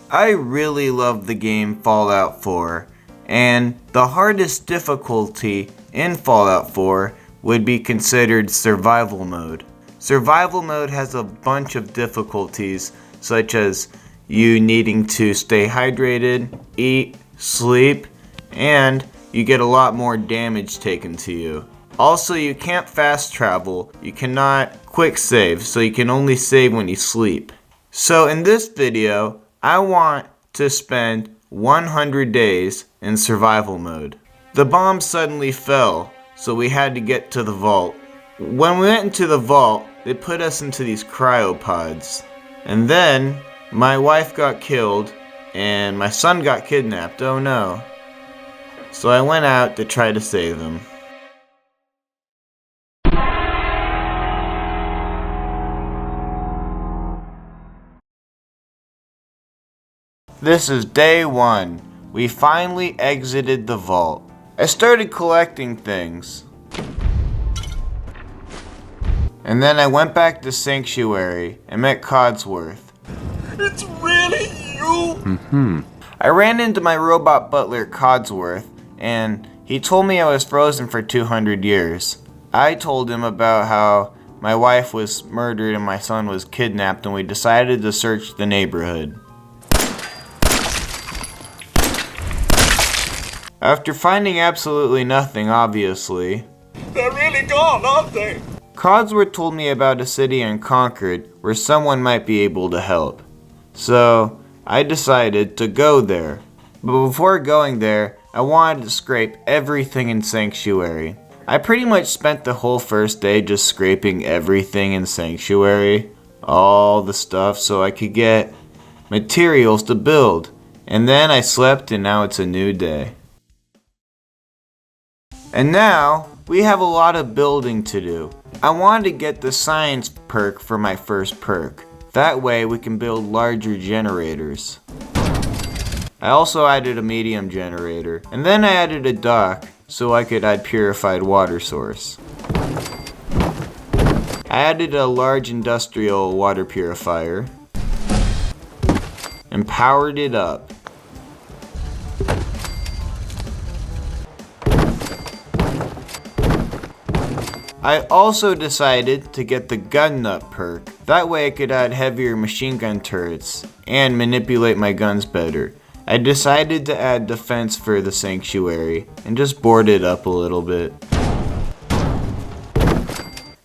I really love the game Fallout 4, and the hardest difficulty in Fallout 4 would be considered survival mode. Survival mode has a bunch of difficulties, such as you needing to stay hydrated, eat, sleep, and you get a lot more damage taken to you. Also, you can't fast travel, you cannot quick save, so you can only save when you sleep. So in this video, I want to spend 100 days in survival mode. The bomb suddenly fell, so we had to get to the vault. When we went into the vault, they put us into these cryopods. And then, my wife got killed, and my son got kidnapped, oh no. So I went out to try to save him. This is day 1. We finally exited the vault. I started collecting things. And then I went back to Sanctuary and met Codsworth. It's really you? I ran into my robot butler Codsworth, and he told me I was frozen for 200 years. I told him about how my wife was murdered and my son was kidnapped, and we decided to search the neighborhood. After finding absolutely nothing, obviously, They're really gone, aren't they? Codsworth told me about a city in Concord where someone might be able to help. So, I decided to go there. But before going there, I wanted to scrape everything in Sanctuary. I pretty much spent the whole first day just scraping everything in Sanctuary. All the stuff so I could get materials to build. And then I slept and now it's a new day. And now, we have a lot of building to do. I wanted to get the science perk for my first perk. That way we can build larger generators. I also added a medium generator. And then I added a dock so I could add purified water source. I added a large industrial water purifier. And powered it up. I also decided to get the gun nut perk. That way I could add heavier machine gun turrets and manipulate my guns better. I decided to add defense for the Sanctuary and just board it up a little bit.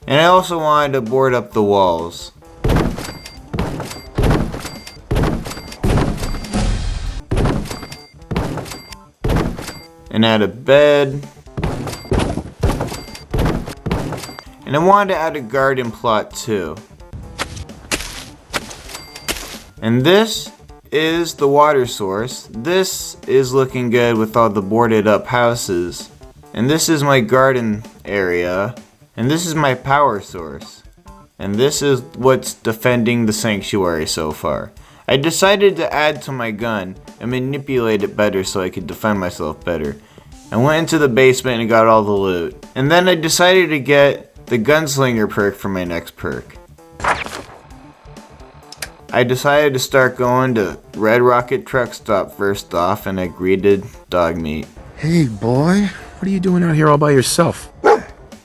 And I also wanted to board up the walls. And add a bed. And I wanted to add a garden plot too. And this is the water source. This is looking good with all the boarded up houses. And this is my garden area. And this is my power source. And this is what's defending the Sanctuary so far. I decided to add to my gun and manipulate it better so I could defend myself better. I went into the basement and got all the loot. And then I decided to get the gunslinger perk for my next perk. I decided to start going to Red Rocket Truck Stop first off, and I greeted Dogmeat. Hey boy, what are you doing out here all by yourself?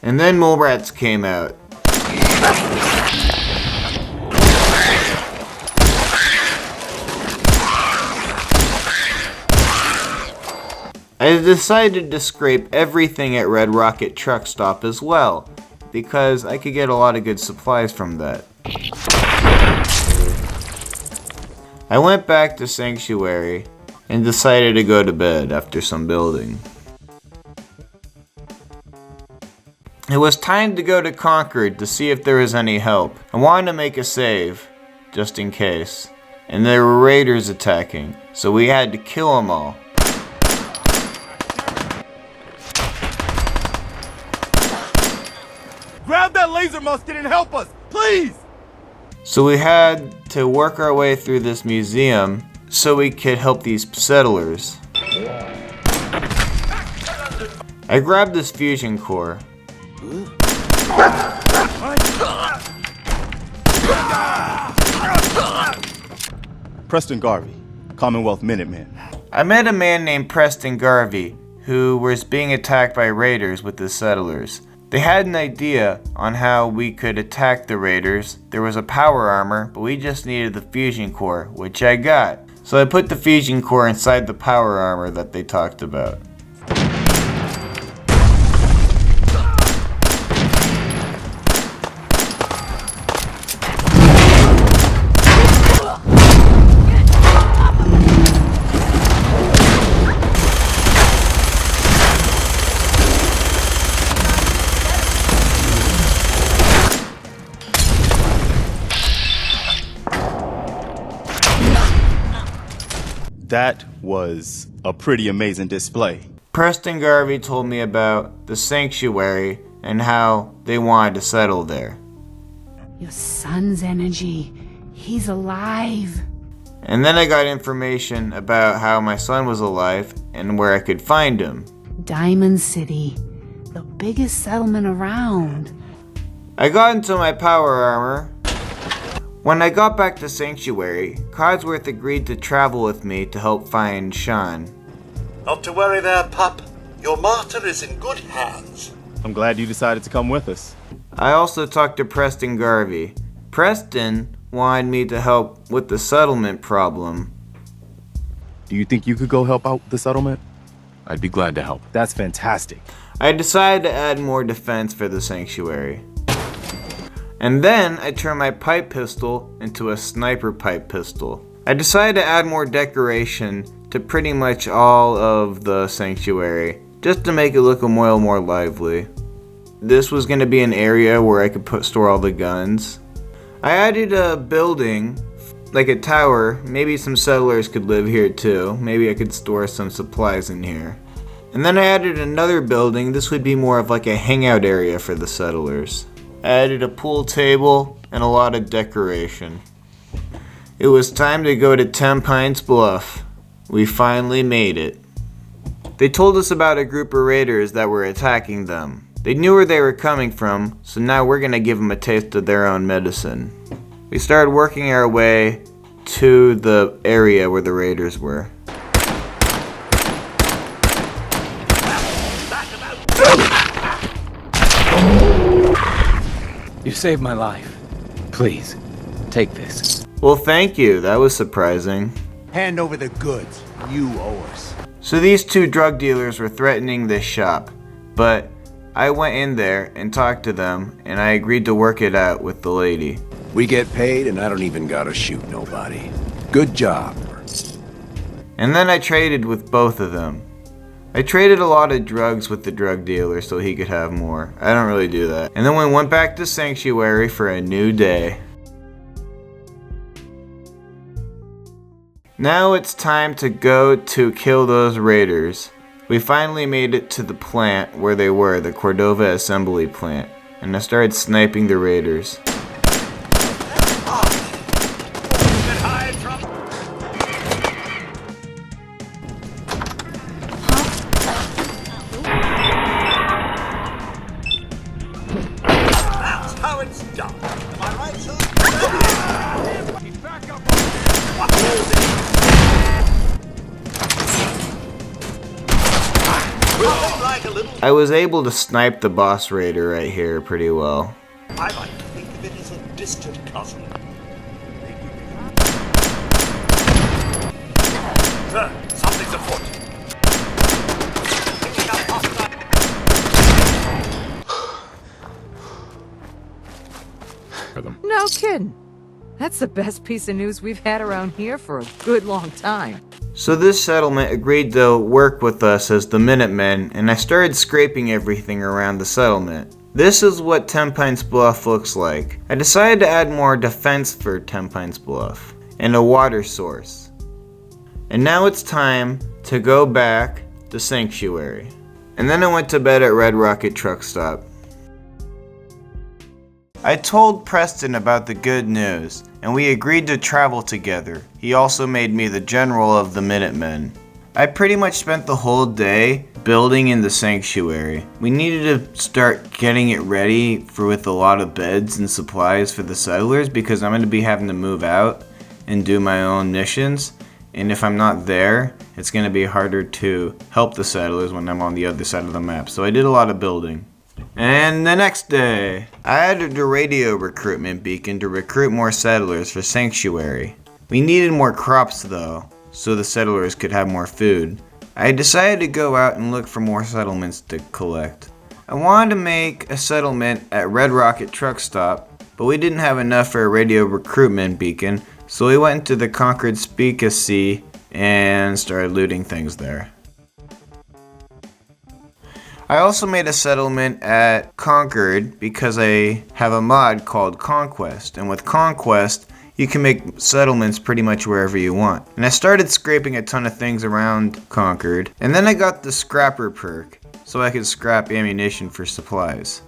And then Mole Rats came out. I decided to scrape everything at Red Rocket Truck Stop as well, because I could get a lot of good supplies from that. I went back to Sanctuary and decided to go to bed after some building. It was time to go to Concord to see if there was any help. I wanted to make a save, just in case. And there were raiders attacking, so we had to kill them all. Grab that laser musket and help us, please! So we had to work our way through this museum so we could help these settlers. I grabbed this fusion core. Preston Garvey, Commonwealth Minutemen. I met a man named Preston Garvey who was being attacked by raiders with the settlers. They had an idea on how we could attack the raiders. There was a power armor, but we just needed the fusion core, which I got. So I put the fusion core inside the power armor that they talked about. That was a pretty amazing display. Preston Garvey told me about the sanctuary and how they wanted to settle there. Your son's energy. He's alive. And then I got information about how my son was alive and where I could find him. Diamond City. The biggest settlement around. I got into my power armor. When I got back to Sanctuary, Codsworth agreed to travel with me to help find Sean. Not to worry there, pup. Your martyr is in good hands. I'm glad you decided to come with us. I also talked to Preston Garvey. Preston wanted me to help with the settlement problem. Do you think you could go help out the settlement? I'd be glad to help. That's fantastic. I decided to add more defense for the Sanctuary. And then I turned my pipe pistol into a sniper pipe pistol. I decided to add more decoration to pretty much all of the Sanctuary, just to make it look a little more lively. This was going to be an area where I could store all the guns. I added a building, like a tower. Maybe some settlers could live here too. Maybe I could store some supplies in here. And then I added another building. This would be more of like a hangout area for the settlers. I added a pool table and a lot of decoration. It was time to go to 10 Pines Bluff. We finally made it. They told us about a group of raiders that were attacking them. They knew where they were coming from, so now we're gonna give them a taste of their own medicine. We started working our way to the area where the raiders were. You saved my life. Please, take this. Well, thank you. That was surprising. Hand over the goods. You owe us. So these two drug dealers were threatening this shop, but I went in there and talked to them, and I agreed to work it out with the lady. We get paid and I don't even gotta shoot nobody. Good job. And then I traded with both of them. I traded a lot of drugs with the drug dealer so he could have more. I don't really do that. And then we went back to Sanctuary for a new day. Now it's time to go to kill those raiders. We finally made it to the plant where they were, the Cordova assembly plant. And I started sniping the raiders. How it's done. Am I right, sir? I was able to snipe the boss raider right here pretty well. I like to think of it as a distant cousin. Sir, something's afoot. Picking up hostile. No kidding. That's the best piece of news we've had around here for a good long time. So this settlement agreed to work with us as the Minutemen, and I started scraping everything around the settlement. This is what 10 Pines Bluff looks like. I decided to add more defense for 10 Pines Bluff, and a water source. And now it's time to go back to Sanctuary. And then I went to bed at Red Rocket Truck Stop. I told Preston about the good news, and we agreed to travel together. He also made me the general of the Minutemen. I pretty much spent the whole day building in the Sanctuary. We needed to start getting it ready with a lot of beds and supplies for the settlers because I'm going to be having to move out and do my own missions. and if I'm not there, it's going to be harder to help the settlers when I'm on the other side of the map. So I did a lot of building. And the next day, I added a radio recruitment beacon to recruit more settlers for Sanctuary. We needed more crops though, so the settlers could have more food. I decided to go out and look for more settlements to collect. I wanted to make a settlement at Red Rocket Truck Stop, but we didn't have enough for a radio recruitment beacon, so we went to the Conquered Speakacy and started looting things there. I also made a settlement at Conquered because I have a mod called Conquest, and with Conquest, you can make settlements pretty much wherever you want. And I started scraping a ton of things around Conquered, and then I got the Scrapper perk, so I could scrap ammunition for supplies.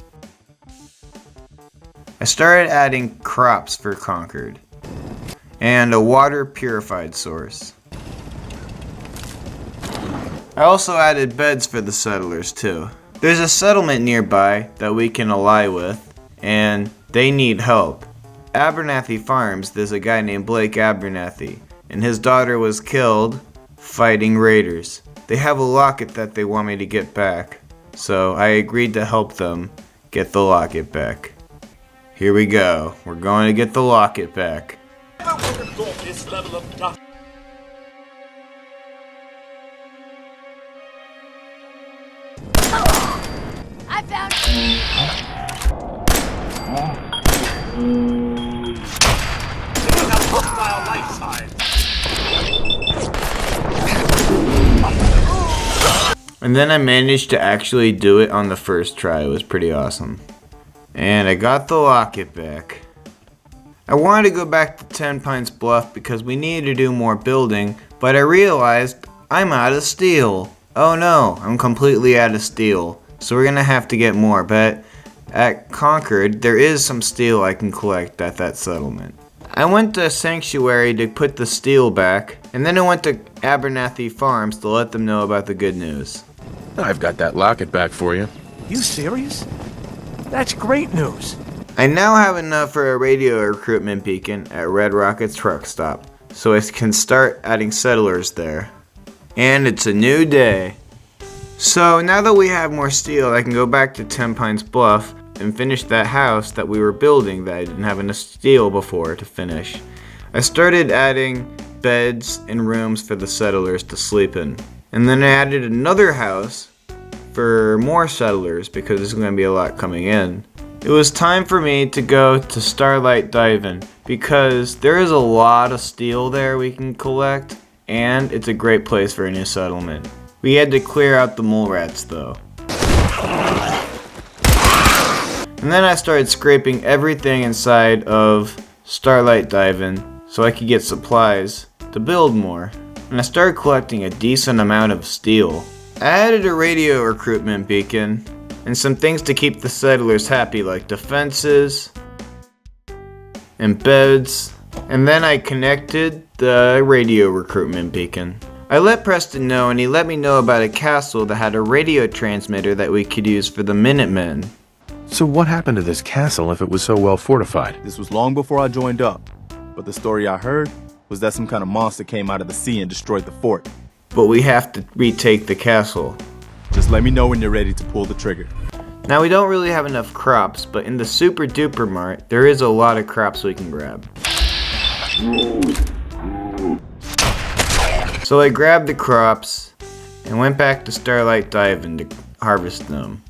I started adding crops for Conquered, and a water purified source. I also added beds for the settlers too. There's a settlement nearby that we can ally with, and they need help. Abernathy Farms, there's a guy named Blake Abernathy, and his daughter was killed fighting raiders. They have a locket that they want me to get back, so I agreed to help them get the locket back. Here we go. We're going to get the locket back. I would have thought this level of duck. I found Taking out hostile life signs. And then I managed to actually do it on the first try. It was pretty awesome. And I got the locket back. I wanted to go back to 10 Pines Bluff because we needed to do more building, but I realized I'm out of steel. Oh no, I'm completely out of steel. So we're gonna have to get more, but at Conquered, there is some steel I can collect at that settlement. I went to Sanctuary to put the steel back, and then I went to Abernathy Farms to let them know about the good news. I've got that locket back for you. You serious? That's great news. I now have enough for a radio recruitment beacon at Red Rocket's truck stop, so I can start adding settlers there. And it's a new day. So now that we have more steel, I can go back to 10 Pines Bluff and finish that house that we were building that I didn't have enough steel before to finish. I started adding beds and rooms for the settlers to sleep in. And then I added another house for more settlers because there's going to be a lot coming in. It was time for me to go to Starlight Dive-In because there is a lot of steel there we can collect, and it's a great place for a new settlement. We had to clear out the mole rats though. And then I started scraping everything inside of Starlight Dive-In so I could get supplies to build more. And I started collecting a decent amount of steel. I added a radio recruitment beacon and some things to keep the settlers happy like defenses and beds. And then I connected the radio recruitment beacon. I let Preston know and he let me know about a castle that had a radio transmitter that we could use for the Minutemen. So what happened to this castle if it was so well fortified? This was long before I joined up, but the story I heard was that some kind of monster came out of the sea and destroyed the fort. But we have to retake the castle. Just let me know when you're ready to pull the trigger. Now we don't really have enough crops, but in the Super Duper Mart, there is a lot of crops we can grab. So I grabbed the crops and went back to Starlight Dive-In to harvest them.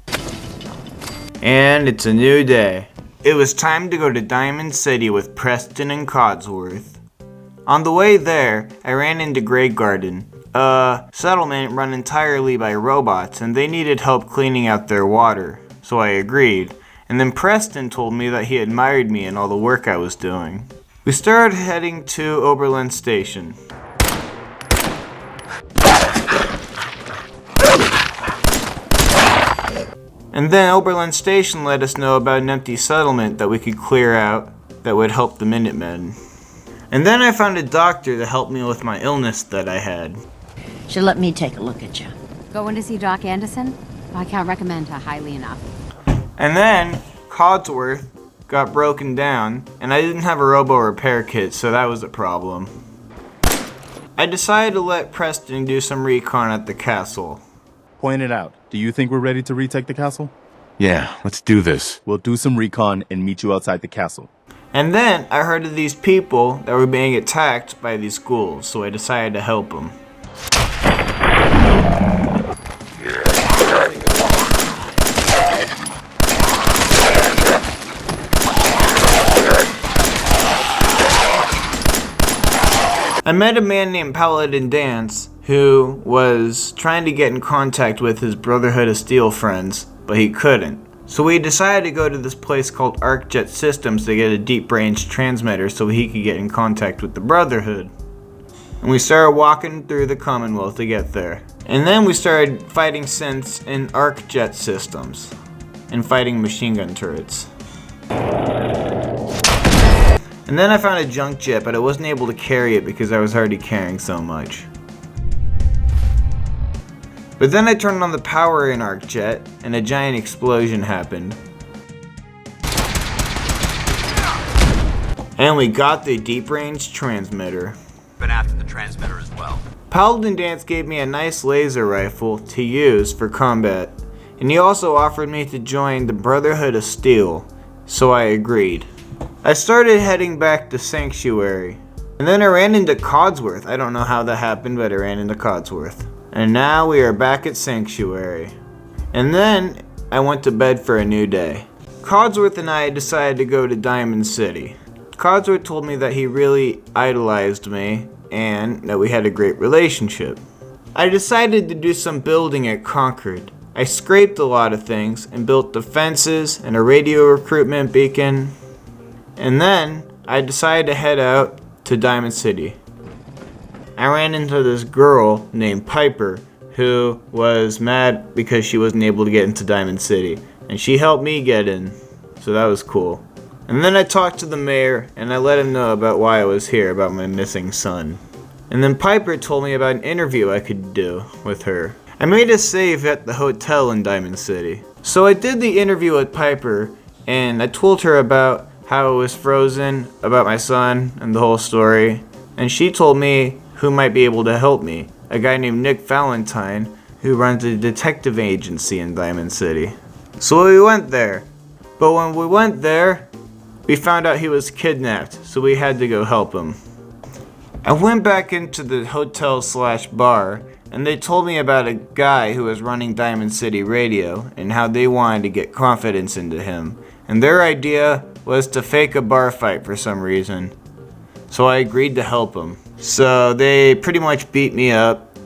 And it's a new day. It was time to go to Diamond City with Preston and Codsworth. On the way there, I ran into Grey Garden, a settlement run entirely by robots, and they needed help cleaning out their water, so I agreed. And then Preston told me that he admired me and all the work I was doing. We started heading to Oberlin Station. And then Oberlin Station let us know about an empty settlement that we could clear out that would help the Minutemen. And then I found a doctor to help me with my illness that I had. Should let me take a look at you. Going to see Doc Anderson? I can't recommend her highly enough. And then Codsworth got broken down, and I didn't have a robo repair kit, so that was a problem. I decided to let Preston do some recon at the castle. Point it out. Do you think we're ready to retake the castle? Yeah, let's do this. We'll do some recon and meet you outside the castle. And then I heard of these people that were being attacked by these ghouls, so I decided to help them. I met a man named Paladin Dance who was trying to get in contact with his Brotherhood of Steel friends, but he couldn't. So we decided to go to this place called ArcJet Systems to get a deep range transmitter so he could get in contact with the Brotherhood. And we started walking through the Commonwealth to get there. And then we started fighting synths in ArcJet Systems and fighting machine gun turrets. And then I found a junk jet, but I wasn't able to carry it because I was already carrying so much. But then I turned on the power in ArcJet, and a giant explosion happened. And we got the deep range transmitter. Been after the transmitter as well. Paladin Dance gave me a nice laser rifle to use for combat, and he also offered me to join the Brotherhood of Steel, so I agreed. I started heading back to Sanctuary, and then I ran into Codsworth. I don't know how that happened, but I ran into Codsworth. And now we are back at Sanctuary. And then I went to bed for a new day. Codsworth and I decided to go to Diamond City. Codsworth told me that he really idolized me and that we had a great relationship. I decided to do some building at Concord. I scraped a lot of things and built defenses and a radio recruitment beacon. And then I decided to head out to Diamond City. I ran into this girl named Piper who was mad because she wasn't able to get into Diamond City, and she helped me get in, so that was cool. And then I talked to the mayor and I let him know about why I was here, about my missing son. And then Piper told me about an interview I could do with her. I made a save at the hotel in Diamond City. So I did the interview with Piper and I told her about how it was frozen, about my son, and the whole story. And she told me who might be able to help me. A guy named Nick Valentine, who runs a detective agency in Diamond City. So we went there. But when we went there, we found out he was kidnapped, so we had to go help him. I went back into the hotel/bar, and they told me about a guy who was running Diamond City Radio, and how they wanted to get confidence into him. And their idea was to fake a bar fight for some reason. So I agreed to help them. So they pretty much beat me up.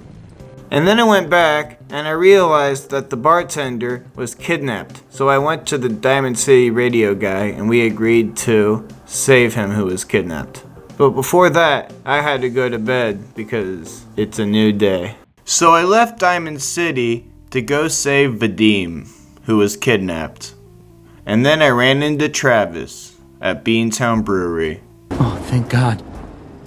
And then I went back and I realized that the bartender was kidnapped. So I went to the Diamond City radio guy and we agreed to save him who was kidnapped. But before that, I had to go to bed because it's a new day. So I left Diamond City to go save Vadim, who was kidnapped. And then I ran into Travis at Beantown Brewery. Oh, thank God.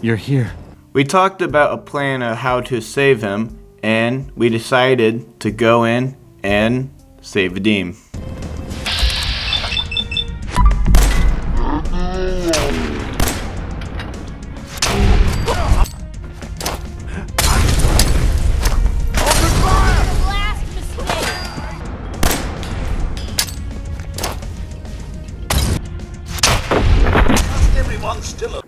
You're here. We talked about a plan of how to save him, and we decided to go in and save Vadim.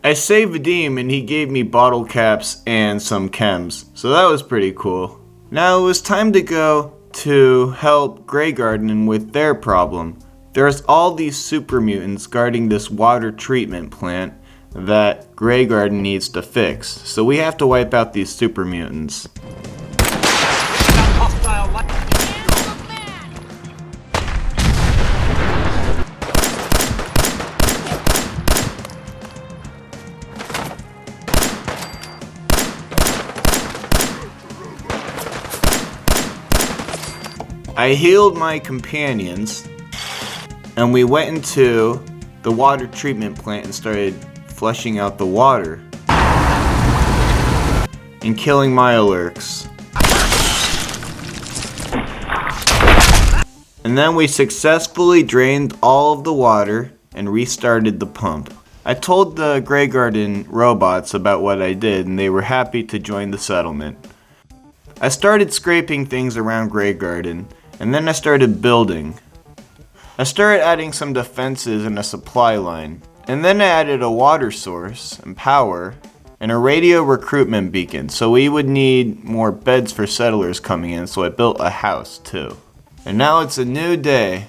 I saved Vadim and he gave me bottle caps and some chems, so that was pretty cool. Now it was time to go to help Grey Garden with their problem. There's all these super mutants guarding this water treatment plant that Grey Garden needs to fix, so we have to wipe out these super mutants. I healed my companions, and we went into the water treatment plant and started flushing out the water and killing Myolurks. And then we successfully drained all of the water and restarted the pump. I told the Grey Garden robots about what I did, and they were happy to join the settlement. I started scraping things around Grey Garden, and then I started building. I started adding some defenses and a supply line, and then I added a water source and power, and a radio recruitment beacon, so we would need more beds for settlers coming in, so I built a house too. And now it's a new day.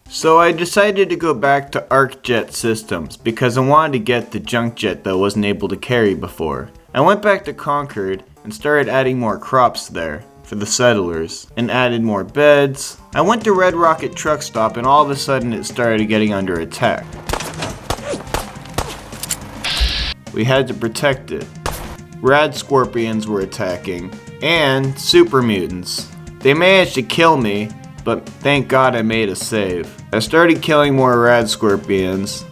So I decided to go back to ArcJet Systems because I wanted to get the junk jet that I wasn't able to carry before. I went back to Concord and started adding more crops there for the settlers and added more beds. I went to Red Rocket Truck Stop and all of a sudden it started getting under attack. We had to protect it. Rad scorpions were attacking, and super mutants. They managed to kill me, but thank God I made a save. I started killing more rad scorpions.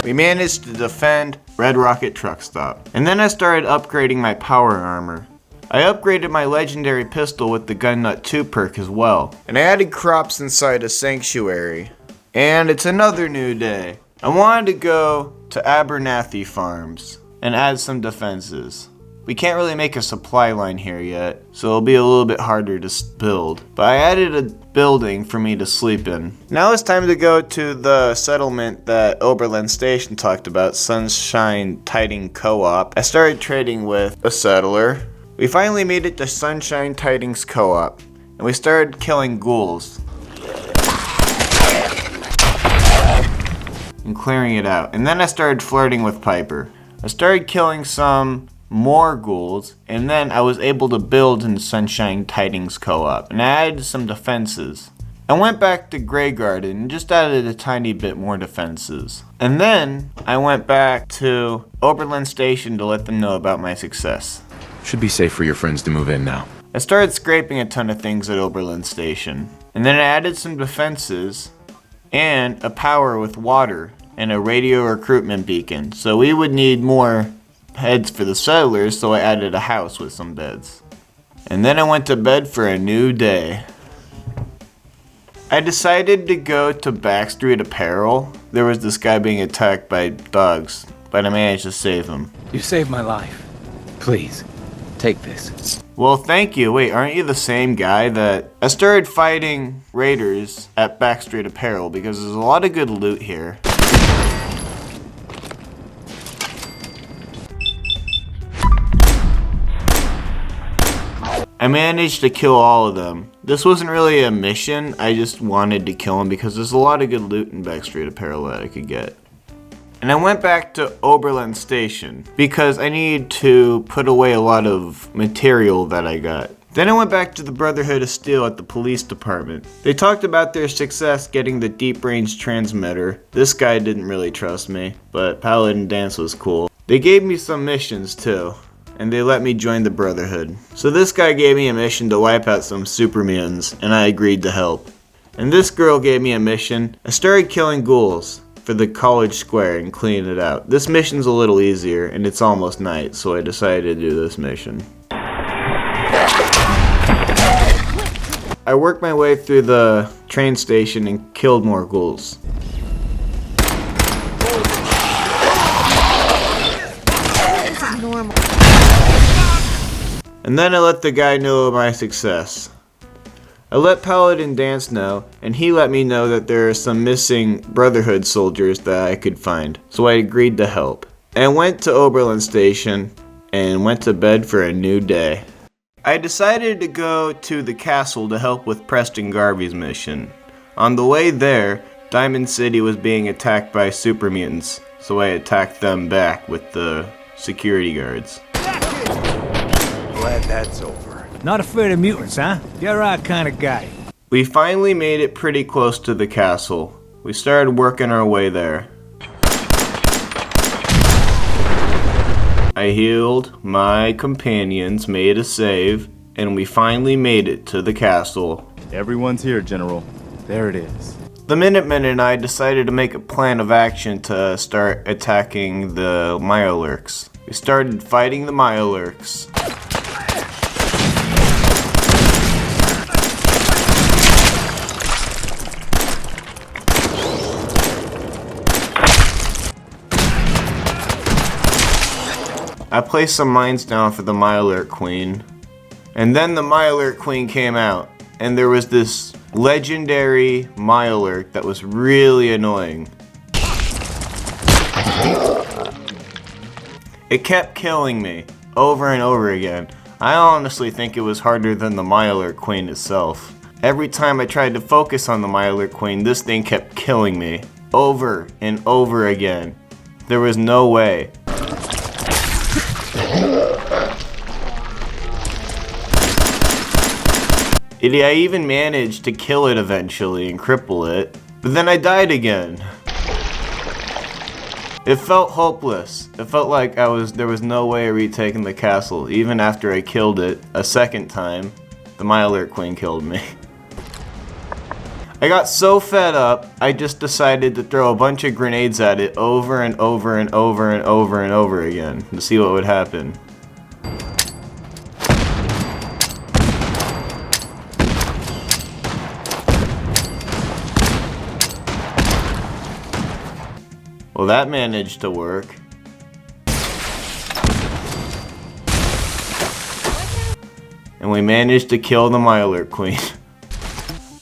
We managed to defend Red Rocket Truck Stop. And then I started upgrading my power armor. I upgraded my legendary pistol with the Gun Nut 2 perk as well. And I added crops inside a sanctuary. And it's another new day. I wanted to go to Abernathy Farms and add some defenses. We can't really make a supply line here yet, so it'll be a little bit harder to build. But I added a building for me to sleep in. Now it's time to go to the settlement that Oberlin Station talked about, Sunshine Tiding Co-op. I started trading with a settler. We finally made it to Sunshine Tidings Co-op, and we started killing ghouls and clearing it out. And then I started flirting with Piper. I started killing some more ghouls, and then I was able to build in Sunshine Tidings Co-op, and I added some defenses. I went back to Grey Garden and just added a tiny bit more defenses. And then I went back to Oberlin Station to let them know about my success. Should be safe for your friends to move in now. I started scraping a ton of things at Oberlin Station, and then I added some defenses and a power with water and a radio recruitment beacon, so we would need more heads for the settlers, so I added a house with some beds. And then I went to bed for a new day. I decided to go to Backstreet Apparel. There was this guy being attacked by dogs, but I managed to save him. You saved my life. Please, take this. Well, thank you. Wait, aren't you the same guy that... I started fighting raiders at Backstreet Apparel because there's a lot of good loot here. I managed to kill all of them. This wasn't really a mission, I just wanted to kill them because there's a lot of good loot in Backstreet Apparel that I could get. And I went back to Oberlin Station because I needed to put away a lot of material that I got. Then I went back to the Brotherhood of Steel at the police department. They talked about their success getting the deep range transmitter. This guy didn't really trust me, but Paladin Dance was cool. They gave me some missions too, and they let me join the Brotherhood. So this guy gave me a mission to wipe out some super mutants, and I agreed to help. And this girl gave me a mission. I started killing ghouls for the college square and cleaning it out. This mission's a little easier, and it's almost night, so I decided to do this mission. I worked my way through the train station and killed more ghouls. And then I let the guy know of my success. I let Paladin Dance know, and he let me know that there are some missing Brotherhood soldiers that I could find, so I agreed to help. And I went to Oberlin Station and went to bed for a new day. I decided to go to the castle to help with Preston Garvey's mission. On the way there, Diamond City was being attacked by super mutants, so I attacked them back with the security guards. Glad that's over. Not afraid of mutants, huh? You're our kind of guy. We finally made it pretty close to the castle. We started working our way there. I healed, my companions made a save, and we finally made it to the castle. Everyone's here, General. There it is. The Minutemen and I decided to make a plan of action to start attacking the Mirelurks. We started fighting the Mirelurks. I placed some mines down for the Myalert Queen. And then the Myalert Queen came out. And there was this legendary Myalert that was really annoying. It kept killing me over and over again. I honestly think it was harder than the Myalert Queen itself. Every time I tried to focus on the Myalert Queen, this thing kept killing me over and over again. There was no way. I even managed to kill it eventually and cripple it, but then I died again. It felt hopeless. It felt like there was no way of retaking the castle. Even after I killed it a second time, the Myalert Queen killed me. I got so fed up, I just decided to throw a bunch of grenades at it over and over and over and over and over again to see what would happen. Well, that managed to work. And we managed to kill the Myalert Queen.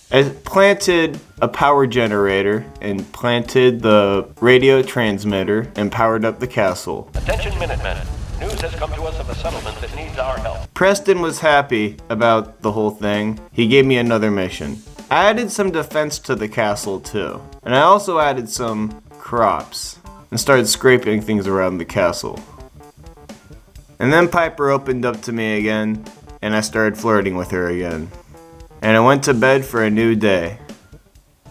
I planted a power generator and planted the radio transmitter and powered up the castle. Attention Minutemen. News has come to us of a settlement that needs our help. Preston was happy about the whole thing. He gave me another mission. I added some defense to the castle too. And I also added some crops and started scraping things around the castle. And then Piper opened up to me again and I started flirting with her again. And I went to bed for a new day.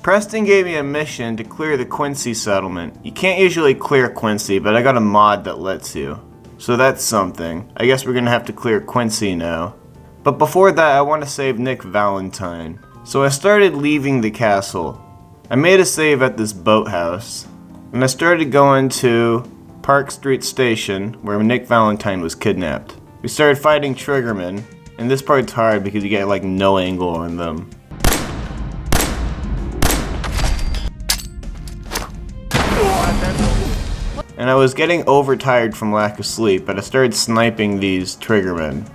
Preston gave me a mission to clear the Quincy settlement. You can't usually clear Quincy, but I got a mod that lets you. So that's something. I guess we're gonna have to clear Quincy now. But before that, I want to save Nick Valentine. So I started leaving the castle. I made a save at this boathouse. And I started going to Park Street Station, where Nick Valentine was kidnapped. We started fighting Triggermen, and this part's hard because you get like no angle on them. And I was getting overtired from lack of sleep, but I started sniping these Triggermen.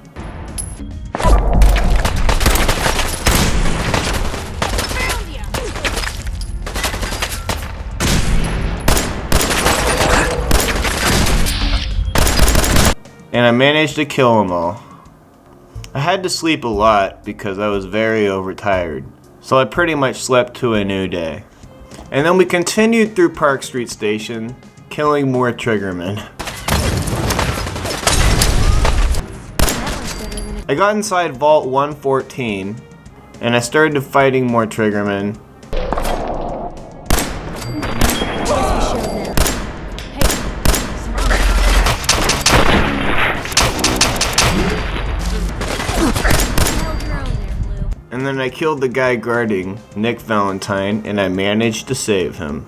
And I managed to kill them all. I had to sleep a lot because I was very overtired. So I pretty much slept to a new day. And then we continued through Park Street Station, killing more Triggermen. I got inside Vault 114, and I started fighting more Triggermen. And then I killed the guy guarding Nick Valentine, and I managed to save him.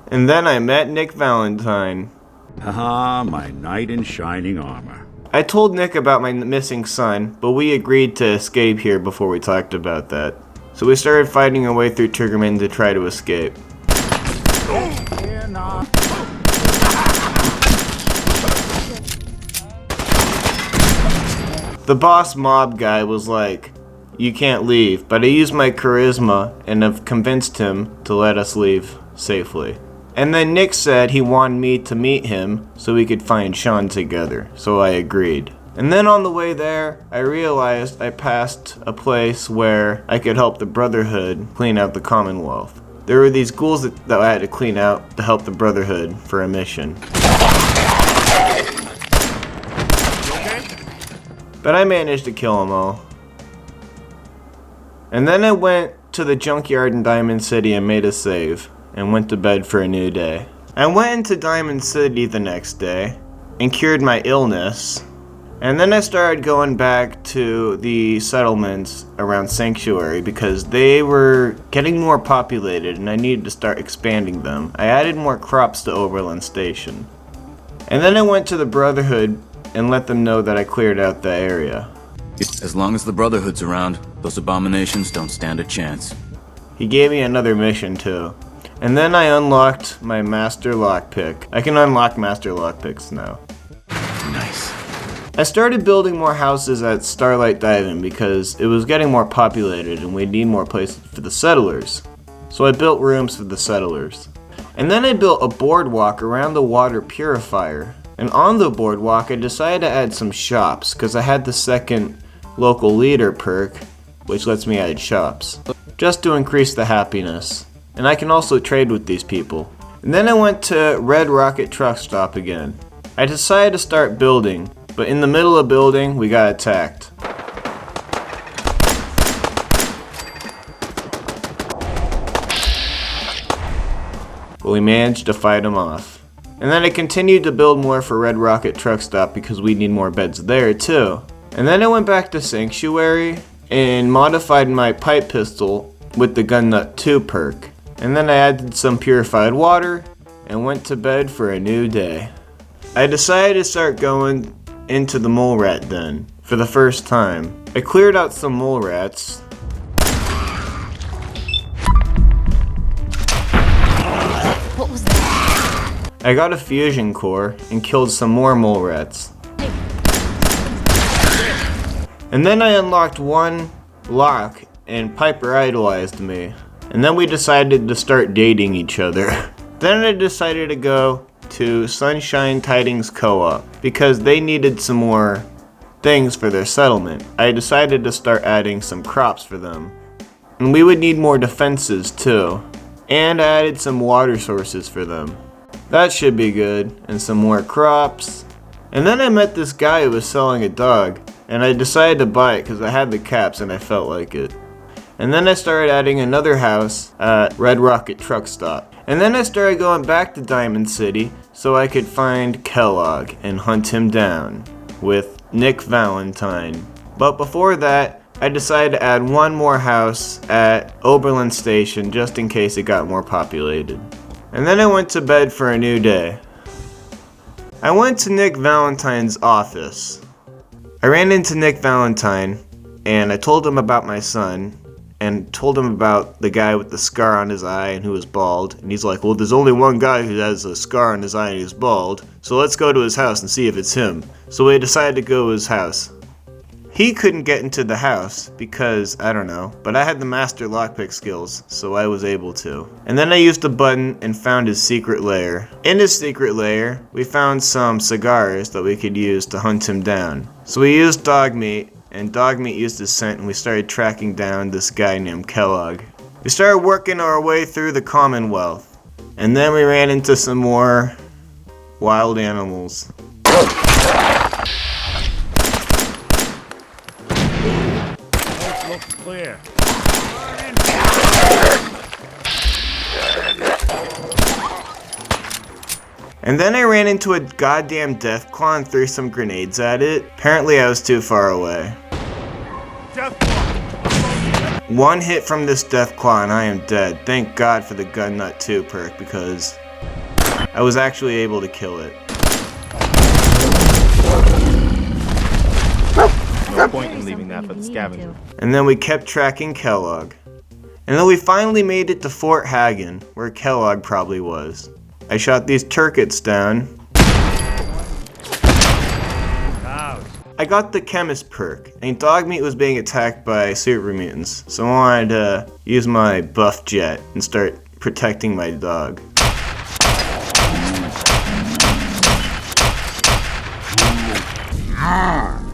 And then I met Nick Valentine. Haha, my knight in shining armor. I told Nick about my missing son, but we agreed to escape here before we talked about that. So we started fighting our way through Triggermen to try to escape. The boss mob guy was like, "You can't leave," but I used my charisma and have convinced him to let us leave safely. And then Nick said he wanted me to meet him so we could find Sean together, so I agreed. And then on the way there, I realized I passed a place where I could help the Brotherhood clean out the Commonwealth. There were these ghouls that I had to clean out to help the Brotherhood for a mission. But I managed to kill them all. And then I went to the junkyard in Diamond City and made a save, and went to bed for a new day. I went into Diamond City the next day, and cured my illness, and then I started going back to the settlements around Sanctuary because they were getting more populated and I needed to start expanding them. I added more crops to Oberlin Station. And then I went to the Brotherhood and let them know that I cleared out the area. As long as the Brotherhood's around, those abominations don't stand a chance. He gave me another mission too. And then I unlocked my master lockpick. I can unlock master lockpicks now. Nice. I started building more houses at Starlight Dive-In because it was getting more populated and we need more places for the settlers. So I built rooms for the settlers. And then I built a boardwalk around the water purifier. And on the boardwalk I decided to add some shops because I had the second local leader perk, which lets me add shops, just to increase the happiness. And I can also trade with these people. And then I went to Red Rocket Truck Stop again. I decided to start building, but in the middle of building, we got attacked. But we managed to fight them off. And then I continued to build more for Red Rocket Truck Stop because we need more beds there too. And then I went back to Sanctuary and modified my pipe pistol with the Gun Nut 2 perk. And then I added some purified water and went to bed for a new day. I decided to start going into the mole rat den for the first time. I cleared out some mole rats. What was that? I got a fusion core and killed some more mole rats. And then I unlocked one lock and Piper idolized me. And then we decided to start dating each other. Then I decided to go to Sunshine Tidings Co-op because they needed some more things for their settlement. I decided to start adding some crops for them. And we would need more defenses too. And I added some water sources for them. That should be good. And some more crops. And then I met this guy who was selling a dog. And I decided to buy it because I had the caps and I felt like it. And then I started adding another house at Red Rocket Truck Stop. And then I started going back to Diamond City so I could find Kellogg and hunt him down with Nick Valentine. But before that, I decided to add one more house at Oberlin Station just in case it got more populated. And then I went to bed for a new day. I went to Nick Valentine's office. I ran into Nick Valentine and I told him about my son. And told him about the guy with the scar on his eye and who was bald. And he's like, well, there's only one guy who has a scar on his eye and he's bald. So let's go to his house and see if it's him. So we decided to go to his house. He couldn't get into the house because, I don't know, but I had the master lockpick skills, so I was able to. And then I used a button and found his secret lair. In his secret lair, we found some cigars that we could use to hunt him down. So we used dog meat. And Dogmeat used his scent and we started tracking down this guy named Kellogg. We started working our way through the Commonwealth. And then we ran into some more wild animals. Looks clear. And then I ran into a goddamn death claw and threw some grenades at it. Apparently I was too far away. One hit from this death claw and I am dead. Thank God for the Gun Nut 2 perk because I was actually able to kill it. No point in leaving that for the scavenger. And then we kept tracking Kellogg. And then we finally made it to Fort Hagen, where Kellogg probably was. I shot these turkets down. I got the chemist perk, and Dogmeat was being attacked by super mutants, so I wanted to use my buff jet and start protecting my dog.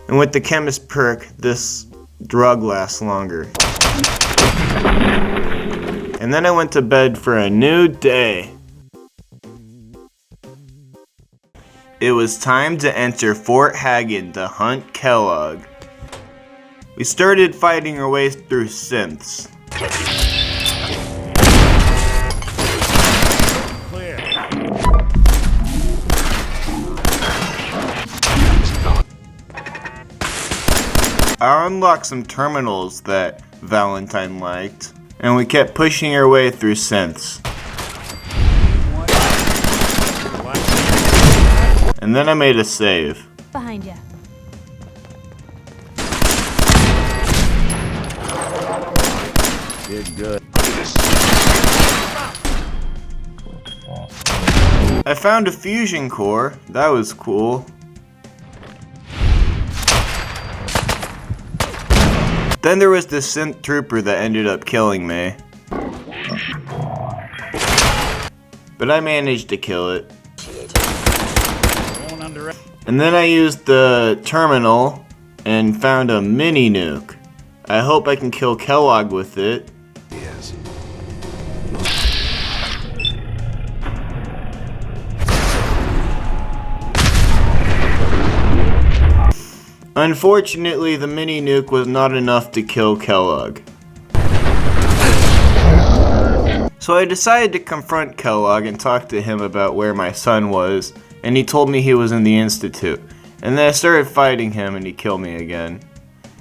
And with the chemist perk, this drug lasts longer. And then I went to bed for a new day. It was time to enter Fort Hagen to hunt Kellogg. We started fighting our way through synths. I unlocked some terminals that Valentine liked, and we kept pushing our way through synths. And then I made a save. Behind you. Did good. I found a fusion core. That was cool. Then there was this synth trooper that ended up killing me. But I managed to kill it. And then I used the terminal and found a mini nuke. I hope I can kill Kellogg with it. Yes. Unfortunately, the mini nuke was not enough to kill Kellogg. So I decided to confront Kellogg and talk to him about where my son was, and he told me he was in the Institute. And then I started fighting him and he killed me again.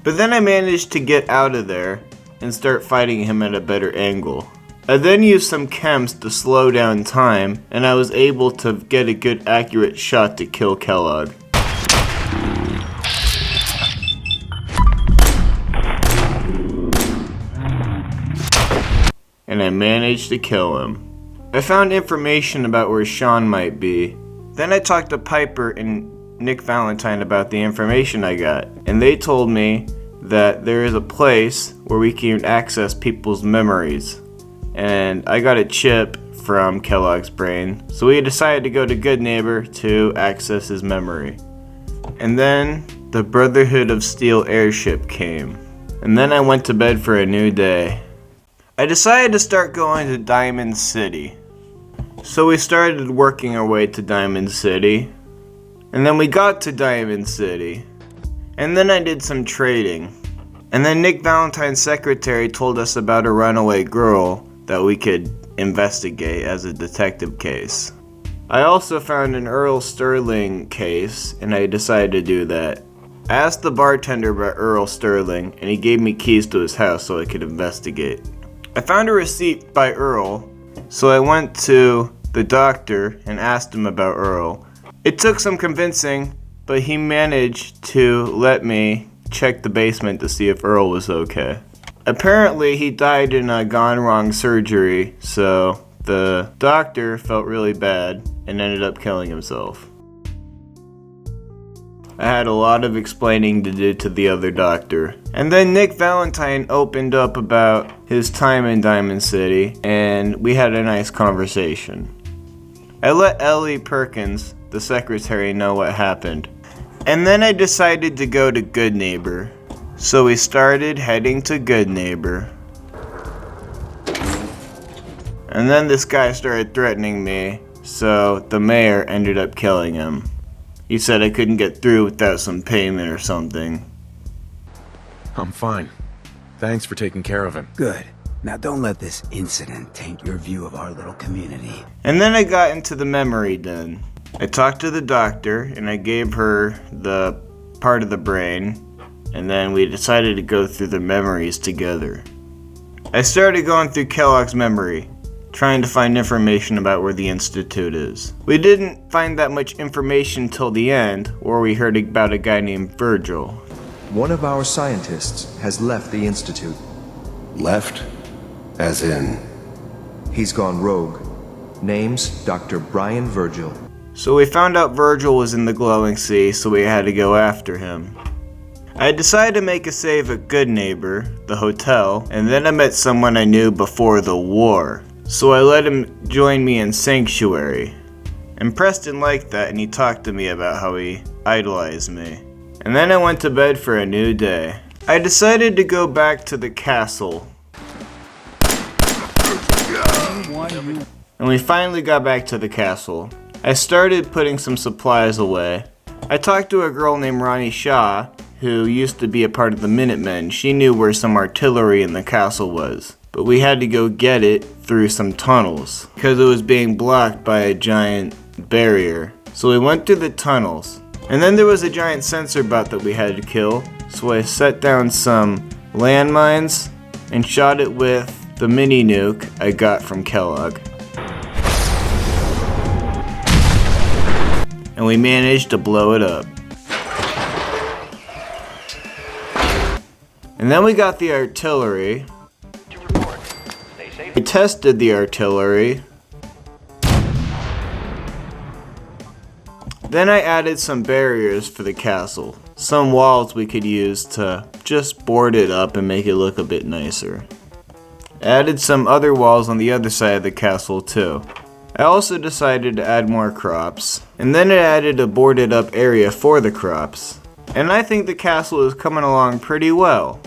But then I managed to get out of there and start fighting him at a better angle. I then used some chems to slow down time, and I was able to get a good accurate shot to kill Kellogg. And I managed to kill him. I found information about where Sean might be. Then I talked to Piper and Nick Valentine about the information I got, and they told me that there is a place where we can access people's memories. And I got a chip from Kellogg's brain, so we decided to go to Good Neighbor to access his memory. And then the Brotherhood of Steel airship came, and then I went to bed for a new day. I decided to start going to Diamond City. So we started working our way to Diamond City. And then we got to Diamond City. And then I did some trading. And then Nick Valentine's secretary told us about a runaway girl that we could investigate as a detective case. I also found an Earl Sterling case, and I decided to do that. I asked the bartender about Earl Sterling, and he gave me keys to his house so I could investigate. I found a receipt by Earl, so I went to the doctor and asked him about Earl. It took some convincing, but he managed to let me check the basement to see if Earl was okay. Apparently he died in a gone wrong surgery, so the doctor felt really bad and ended up killing himself. I had a lot of explaining to do to the other doctor. And then Nick Valentine opened up about his time in Diamond City, and we had a nice conversation. I let Ellie Perkins, the secretary, know what happened. And then I decided to go to Good Neighbor. So we started heading to Good Neighbor. And then this guy started threatening me, so the mayor ended up killing him. He said I couldn't get through without some payment or something. I'm fine. Thanks for taking care of him. Good. Now don't let this incident taint your view of our little community. And then I got into the memory den. I talked to the doctor and I gave her the part of the brain, and then we decided to go through the memories together. I started going through Kellogg's memory, trying to find information about where the Institute is. We didn't find that much information till the end, where we heard about a guy named Virgil. One of our scientists has left the Institute. Left? As in? He's gone rogue. Name's Dr. Brian Virgil. So we found out Virgil was in the glowing sea, so we had to go after him. I decided to make a save at Good Neighbor, the hotel, and then I met someone I knew before the war. So I let him join me in Sanctuary. And Preston liked that, and he talked to me about how he idolized me. And then I went to bed for a new day. I decided to go back to the castle. And we finally got back to the castle. I started putting some supplies away. I talked to a girl named Ronnie Shaw, who used to be a part of the Minutemen. She knew where some artillery in the castle was. But we had to go get it through some tunnels because it was being blocked by a giant barrier. So we went through the tunnels. And then there was a giant sensor bot that we had to kill. So I set down some landmines and shot it with the mini nuke I got from Kellogg. And we managed to blow it up. And then we got the artillery. We tested the artillery. Then I added some barriers for the castle. Some walls we could use to just board it up and make it look a bit nicer. I added some other walls on the other side of the castle too. I also decided to add more crops, and then I added a boarded up area for the crops. And I think the castle is coming along pretty well.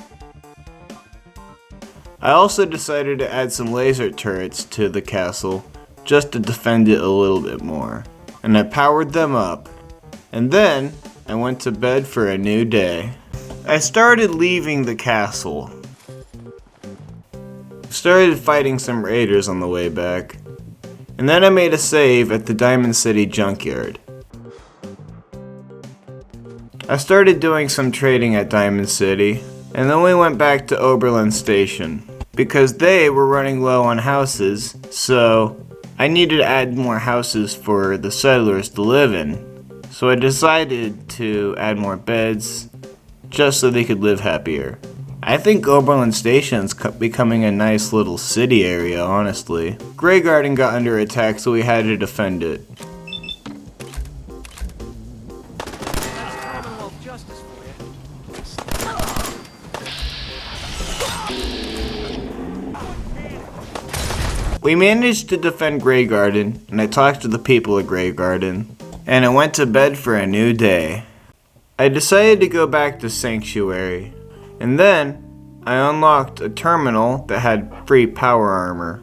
I also decided to add some laser turrets to the castle just to defend it a little bit more. And I powered them up. And then I went to bed for a new day. I started leaving the castle. Started fighting some raiders on the way back. And then I made a save at the Diamond City junkyard. I started doing some trading at Diamond City, and then we went back to Oberlin Station, because they were running low on houses, so I needed to add more houses for the settlers to live in. So I decided to add more beds, just so they could live happier. I think Oberlin Station's becoming a nice little city area, honestly. Grey Garden got under attack, so we had to defend it. We managed to defend Grey Garden, and I talked to the people of Grey Garden, and I went to bed for a new day. I decided to go back to Sanctuary. And then, I unlocked a terminal that had free power armor.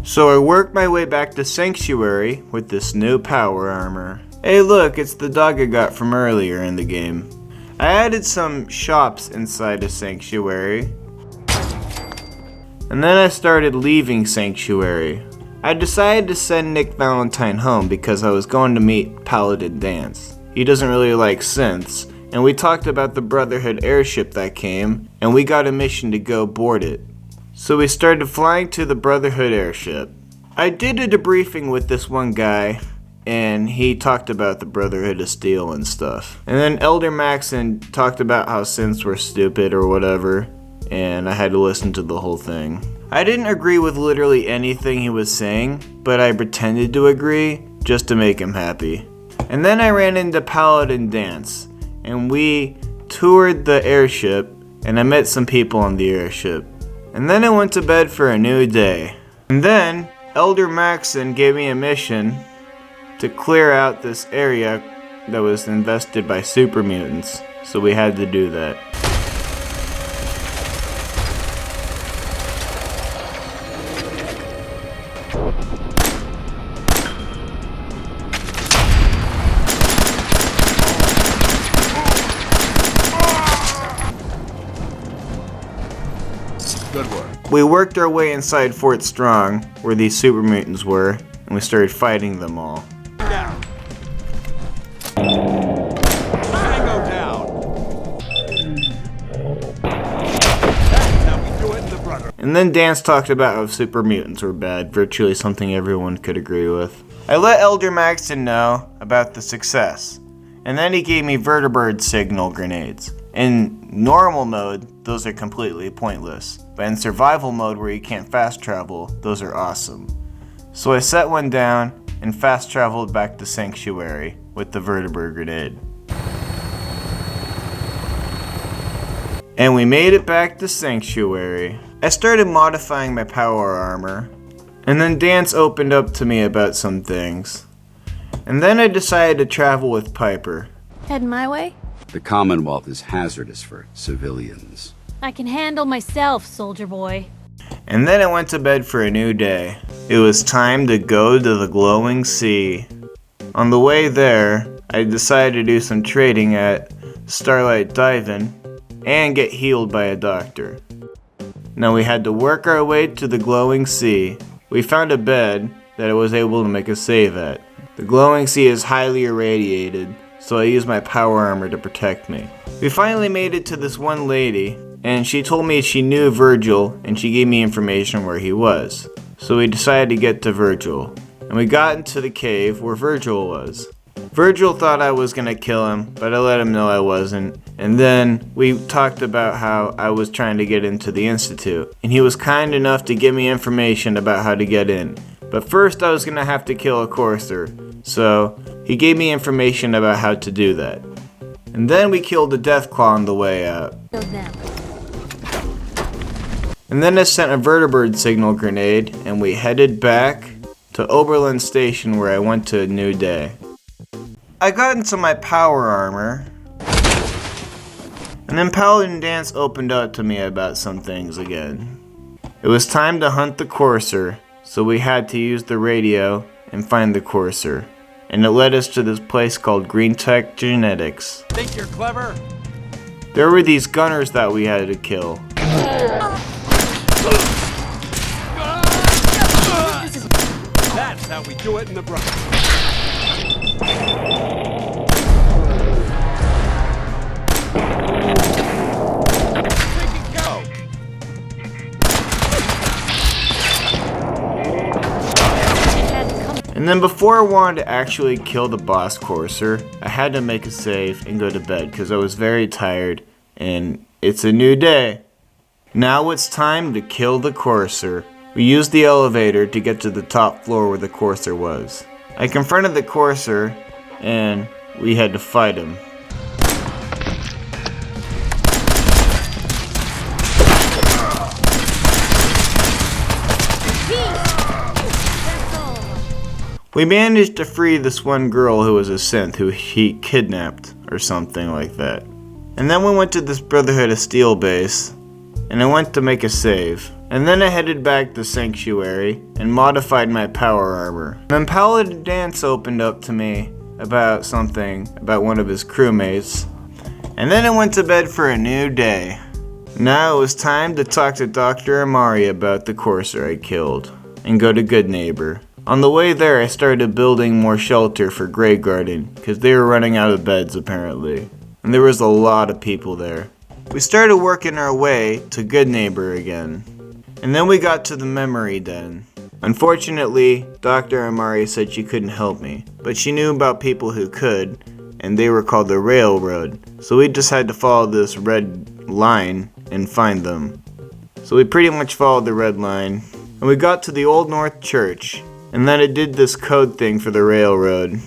So I worked my way back to Sanctuary with this new power armor. Hey look, it's the dog I got from earlier in the game. I added some shops inside of Sanctuary. And then I started leaving Sanctuary. I decided to send Nick Valentine home because I was going to meet Paladin Dance. He doesn't really like synths. And we talked about the Brotherhood airship that came, and we got a mission to go board it. So we started flying to the Brotherhood airship. I did a debriefing with this one guy, and he talked about the Brotherhood of Steel and stuff. And then Elder Maxon talked about how synths were stupid or whatever, and I had to listen to the whole thing. I didn't agree with literally anything he was saying, but I pretended to agree just to make him happy. And then I ran into Paladin Dance. And we toured the airship, and I met some people on the airship. And then I went to bed for a new day. And then, Elder Maxon gave me a mission to clear out this area that was infested by super mutants. So we had to do that. Good work. We worked our way inside Fort Strong, where these super mutants were, and we started fighting them all. Down. Tango down. That's how we do it in the Brotherhood. And then Dance talked about how super mutants were bad, virtually something everyone could agree with. I let Elder Maxon know about the success, and then he gave me vertibird signal grenades. In normal mode, those are completely pointless, but in survival mode where you can't fast travel, those are awesome. So I set one down and fast traveled back to Sanctuary with the vertibird grenade. And we made it back to Sanctuary. I started modifying my power armor, and then Dance opened up to me about some things. And then I decided to travel with Piper. Heading my way? The Commonwealth is hazardous for civilians. I can handle myself, soldier boy. And then I went to bed for a new day. It was time to go to the glowing sea. On the way there, I decided to do some trading at Starlight Dive-In and get healed by a doctor. Now we had to work our way to the glowing sea. We found a bed that I was able to make a save at. The glowing sea is highly irradiated, so I used my power armor to protect me. We finally made it to this one lady, and she told me she knew Virgil, and she gave me information where he was. So we decided to get to Virgil, and we got into the cave where Virgil was. Virgil thought I was gonna kill him, but I let him know I wasn't. And then we talked about how I was trying to get into the Institute, and he was kind enough to give me information about how to get in. But first I was gonna have to kill a courser, So he gave me information about how to do that. And then we killed the Deathclaw on the way out. And then I sent a vertibird signal grenade and we headed back to Oberlin Station where I went to a new day. I got into my power armor. And then Paladin Dance opened up to me about some things again. It was time to hunt the courser, so we had to use the radio and find the courser. And it led us to this place called Retaking Genetics. Think you're clever? There were these gunners that we had to kill. That's how we do it in the Brotherhood. And then before I wanted to actually kill the boss courser, I had to make a save and go to bed because I was very tired and it's a new day. Now it's time to kill the courser. We used the elevator to get to the top floor where the courser was. I confronted the courser and we had to fight him. We managed to free this one girl who was a synth who he kidnapped or something like that. And then we went to this Brotherhood of Steel base and I went to make a save. And then I headed back to Sanctuary and modified my power armor. And then Paladin Dance opened up to me about something about one of his crewmates. And then I went to bed for a new day. Now it was time to talk to Dr. Amari about the courser I killed and go to Good Neighbor. On the way there, I started building more shelter for Grey Garden, because they were running out of beds apparently. And there was a lot of people there. We started working our way to Good Neighbor again. And then we got to the memory den. Unfortunately, Dr. Amari said she couldn't help me, but she knew about people who could, and they were called the Railroad. So we just had to follow this red line and find them. So we pretty much followed the red line, and we got to the Old North Church. And then I did this code thing for the Railroad,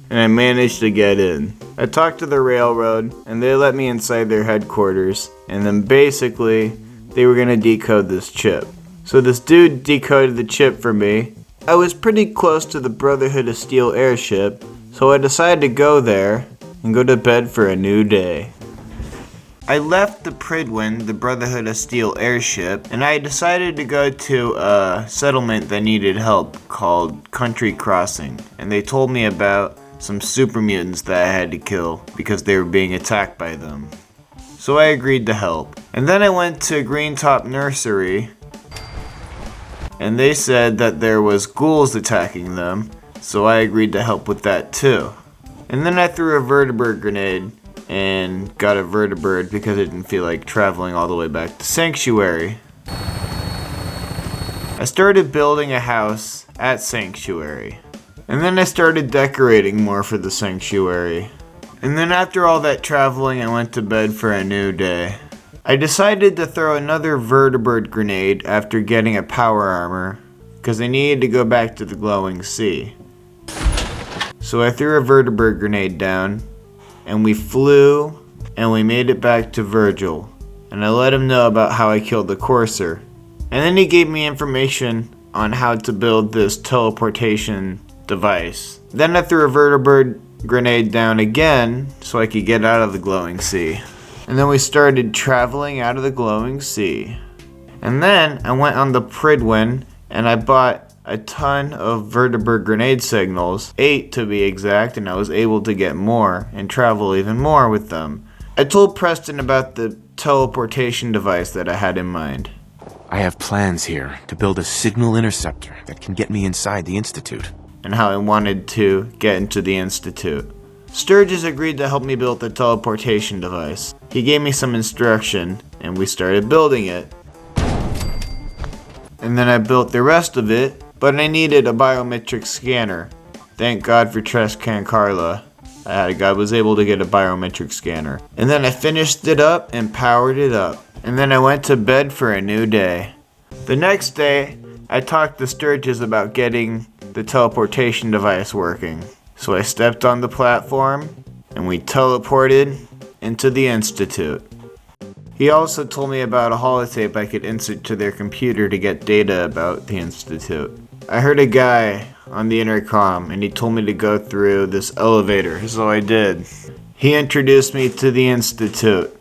and I managed to get in. I talked to the Railroad, and they let me inside their headquarters, and then basically, they were gonna decode this chip. So this dude decoded the chip for me. I was pretty close to the Brotherhood of Steel airship, so I decided to go there and go to bed for a new day. I left the Prydwen, the Brotherhood of Steel airship, and I decided to go to a settlement that needed help called Country Crossing. And they told me about some super mutants that I had to kill because they were being attacked by them. So I agreed to help. And then I went to Greentop Nursery, and they said that there was ghouls attacking them, so I agreed to help with that too. And then I threw a vertibird grenade and got a vertibird because I didn't feel like traveling all the way back to Sanctuary. I started building a house at Sanctuary. And then I started decorating more for the Sanctuary. And then after all that traveling, I went to bed for a new day. I decided to throw another vertibird grenade after getting a power armor because I needed to go back to the glowing sea. So I threw a vertibird grenade down, and we flew, and we made it back to Virgil. And I let him know about how I killed the courser. And then he gave me information on how to build this teleportation device. Then I threw a vertibird grenade down again, so I could get out of the glowing sea. And then we started traveling out of the glowing sea. And then I went on the Prydwen, and I bought a ton of vertibird grenade signals, 8 to be exact, and I was able to get more and travel even more with them. I told Preston about the teleportation device that I had in mind. I have plans here to build a signal interceptor that can get me inside the Institute. And how I wanted to get into the Institute. Sturgis agreed to help me build the teleportation device. He gave me some instruction, and we started building it. And then I built the rest of it, but I needed a biometric scanner. Thank God for Trescan Carla. I was able to get a biometric scanner. And then I finished it up and powered it up. And then I went to bed for a new day. The next day, I talked to Sturgis about getting the teleportation device working. So I stepped on the platform, and we teleported into the Institute. He also told me about a holotape I could insert to their computer to get data about the Institute. I heard a guy on the intercom, and he told me to go through this elevator, so I did. He introduced me to the Institute.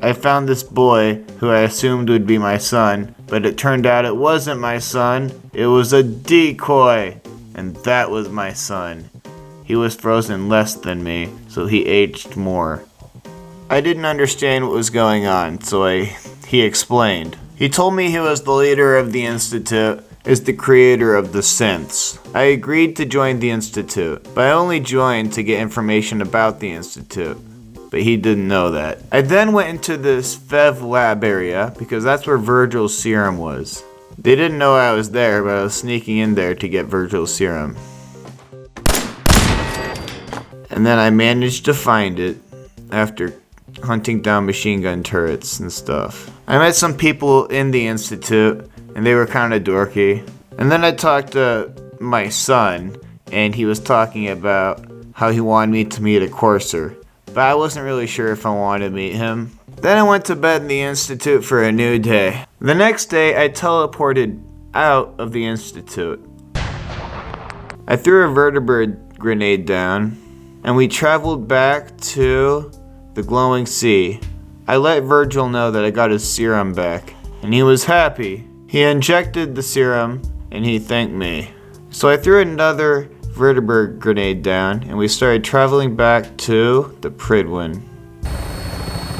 I found this boy who I assumed would be my son, but it turned out it wasn't my son. It was a decoy, and that was my son. He was frozen less than me, so he aged more. I didn't understand what was going on, so he explained. He told me he was the leader of the Institute, is the creator of the synths. I agreed to join the Institute, but I only joined to get information about the Institute. But he didn't know that. I then went into this Fev lab area because that's where Virgil's serum was. They didn't know I was there, but I was sneaking in there to get Virgil's serum. And then I managed to find it after hunting down machine gun turrets and stuff. I met some people in the Institute, and they were kind of dorky. And then I talked to my son, and he was talking about how he wanted me to meet a courser. But I wasn't really sure if I wanted to meet him. Then I went to bed in the Institute for a new day. The next day, I teleported out of the Institute. I threw a vertebrate grenade down, and we traveled back to the glowing sea. I let Virgil know that I got his serum back, and he was happy. He injected the serum, and he thanked me. So I threw another vertebrate grenade down, and we started traveling back to the Prydwen.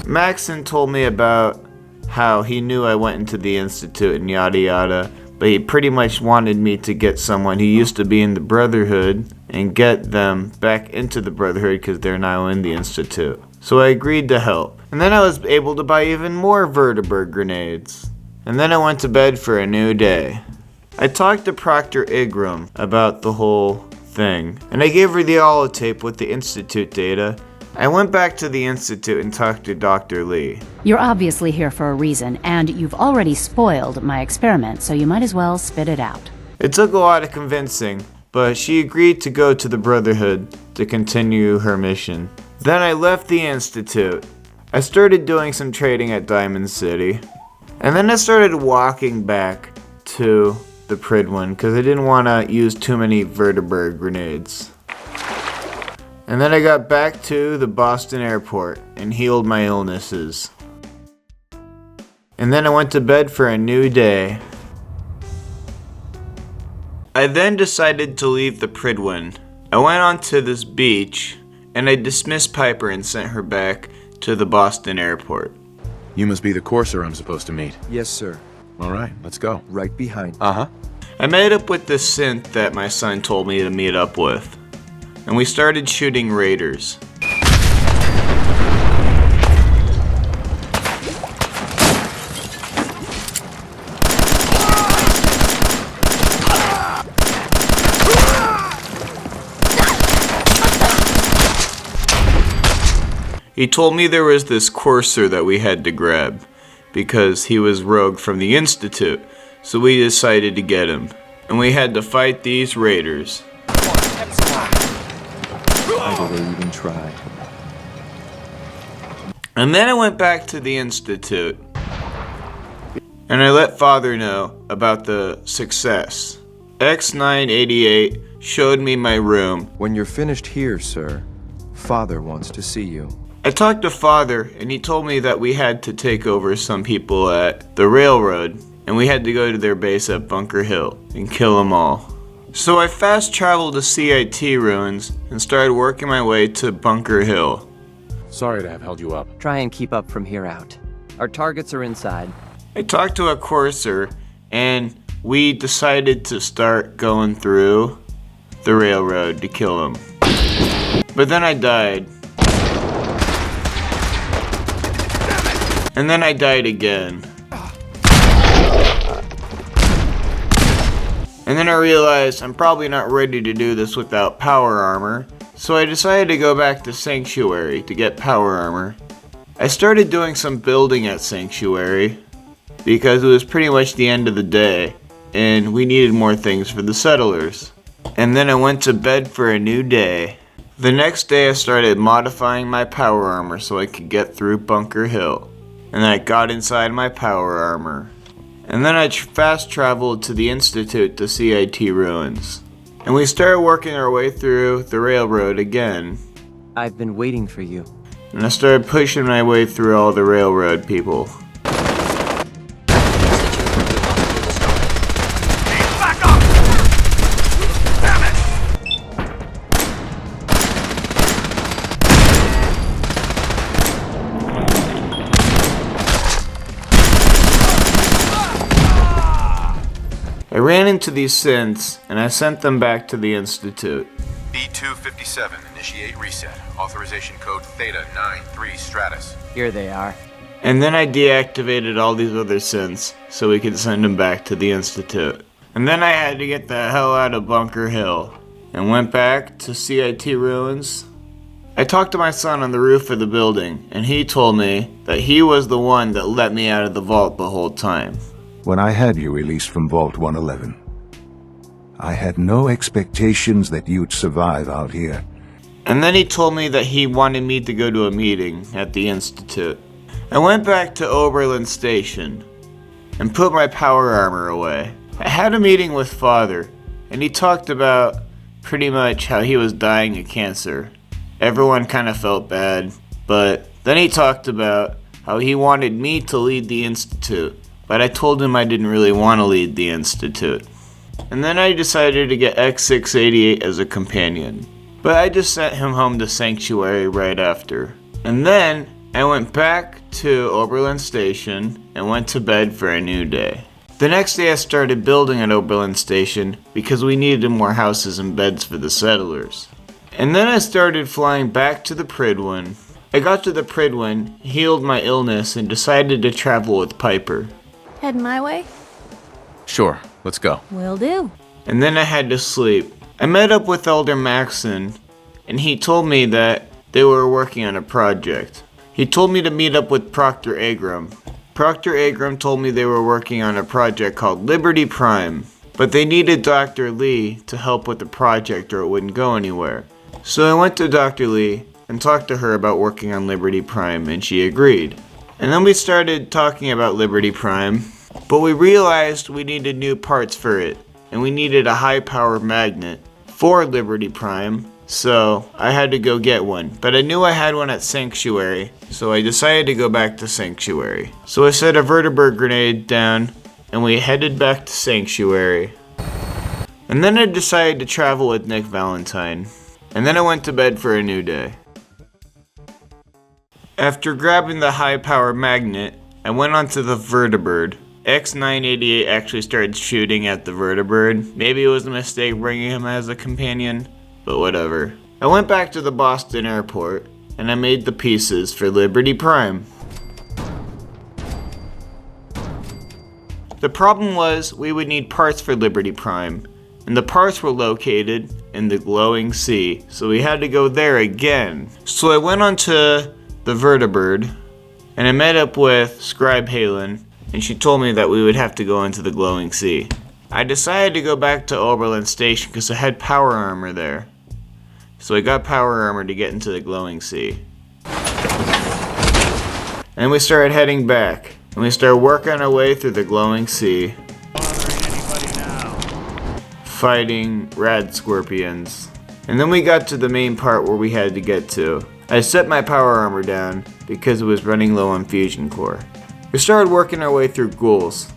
Maxon told me about how he knew I went into the Institute and yada yada, but he pretty much wanted me to get someone who used to be in the Brotherhood and get them back into the Brotherhood because they're now in the Institute. So I agreed to help. And then I was able to buy even more vertebrate grenades. And then I went to bed for a new day. I talked to Proctor Igram about the whole thing, and I gave her the holotape with the Institute data. I went back to the Institute and talked to Dr. Lee. You're obviously here for a reason, and you've already spoiled my experiment, so you might as well spit it out. It took a lot of convincing, but she agreed to go to the Brotherhood to continue her mission. Then I left the Institute. I started doing some trading at Diamond City, and then I started walking back to the Prydwen because I didn't want to use too many vertebrate grenades. And then I got back to the Boston airport and healed my illnesses. And then I went to bed for a new day. I then decided to leave the Prydwen. I went onto this beach and I dismissed Piper and sent her back to the Boston airport. You must be the courser I'm supposed to meet. Yes, sir. All right, let's go. Right behind. Uh-huh. I met up with the synth that my son told me to meet up with, and we started shooting raiders. He told me there was this courser that we had to grab because he was rogue from the Institute, so we decided to get him. And we had to fight these raiders. I didn't even try. And then I went back to the Institute. And I let Father know about the success. X988 showed me my room. When you're finished here, sir, Father wants to see you. I talked to Father, and he told me that we had to take over some people at the railroad, and we had to go to their base at Bunker Hill and kill them all. So I fast traveled to CIT ruins and started working my way to Bunker Hill. Sorry to have held you up. Try and keep up from here out. Our targets are inside. I talked to a courser, and we decided to start going through the railroad to kill him. But then I died. And then I died again. And then I realized I'm probably not ready to do this without power armor, so I decided to go back to Sanctuary to get power armor. I started doing some building at Sanctuary because it was pretty much the end of the day and we needed more things for the settlers. And then I went to bed for a new day. The next day I started modifying my power armor so I could get through Bunker Hill. And I got inside my power armor. And then I fast traveled to the Institute to see IT ruins. And we started working our way through the railroad again. I've been waiting for you. And I started pushing my way through all the railroad people. I ran into these synths, and I sent them back to the Institute. B257, initiate reset. Authorization code Theta 93 Stratus. Here they are. And then I deactivated all these other synths, so we could send them back to the Institute. And then I had to get the hell out of Bunker Hill, and went back to CIT ruins. I talked to my son on the roof of the building, and he told me that he was the one that let me out of the vault the whole time. When I had you released from Vault 111, I had no expectations that you'd survive out here. And then he told me that he wanted me to go to a meeting at the Institute. I went back to Oberlin Station and put my power armor away. I had a meeting with Father, and he talked about pretty much how he was dying of cancer. Everyone kind of felt bad, but then he talked about how he wanted me to lead the Institute. But I told him I didn't really want to lead the Institute. And then I decided to get X688 as a companion. But I just sent him home to Sanctuary right after. And then I went back to Oberlin Station and went to bed for a new day. The next day I started building at Oberlin Station because we needed more houses and beds for the settlers. And then I started flying back to the Prydwen. I got to the Prydwen, healed my illness, and decided to travel with Piper. Head my way? Sure, let's go. Will do. And then I had to sleep. I met up with Elder Maxon, and he told me that they were working on a project. He told me to meet up with Proctor Agram. Proctor Agram told me they were working on a project called Liberty Prime, but they needed Dr. Lee to help with the project or it wouldn't go anywhere. So I went to Dr. Lee and talked to her about working on Liberty Prime, and she agreed. And then we started talking about Liberty Prime, but we realized we needed new parts for it, and we needed a high-power magnet for Liberty Prime, so I had to go get one. But I knew I had one at Sanctuary, so I decided to go back to Sanctuary. So I set a vertibird grenade down, and we headed back to Sanctuary. And then I decided to travel with Nick Valentine, and then I went to bed for a new day. After grabbing the high-power magnet, I went onto the vertibird. X988 actually started shooting at the vertibird. Maybe it was a mistake bringing him as a companion, but whatever. I went back to the Boston airport, and I made the pieces for Liberty Prime. The problem was we would need parts for Liberty Prime, and the parts were located in the glowing sea, so we had to go there again. So I went onto the vertibird, and I met up with Scribe Halen, and she told me that we would have to go into the glowing sea. I decided to go back to Oberlin Station because I had power armor there. So I got power armor to get into the glowing sea. And we started heading back, and we started working our way through the glowing sea, fighting rad scorpions. And then we got to the main part where we had to get to. I set my power armor down because it was running low on fusion core. We started working our way through ghouls.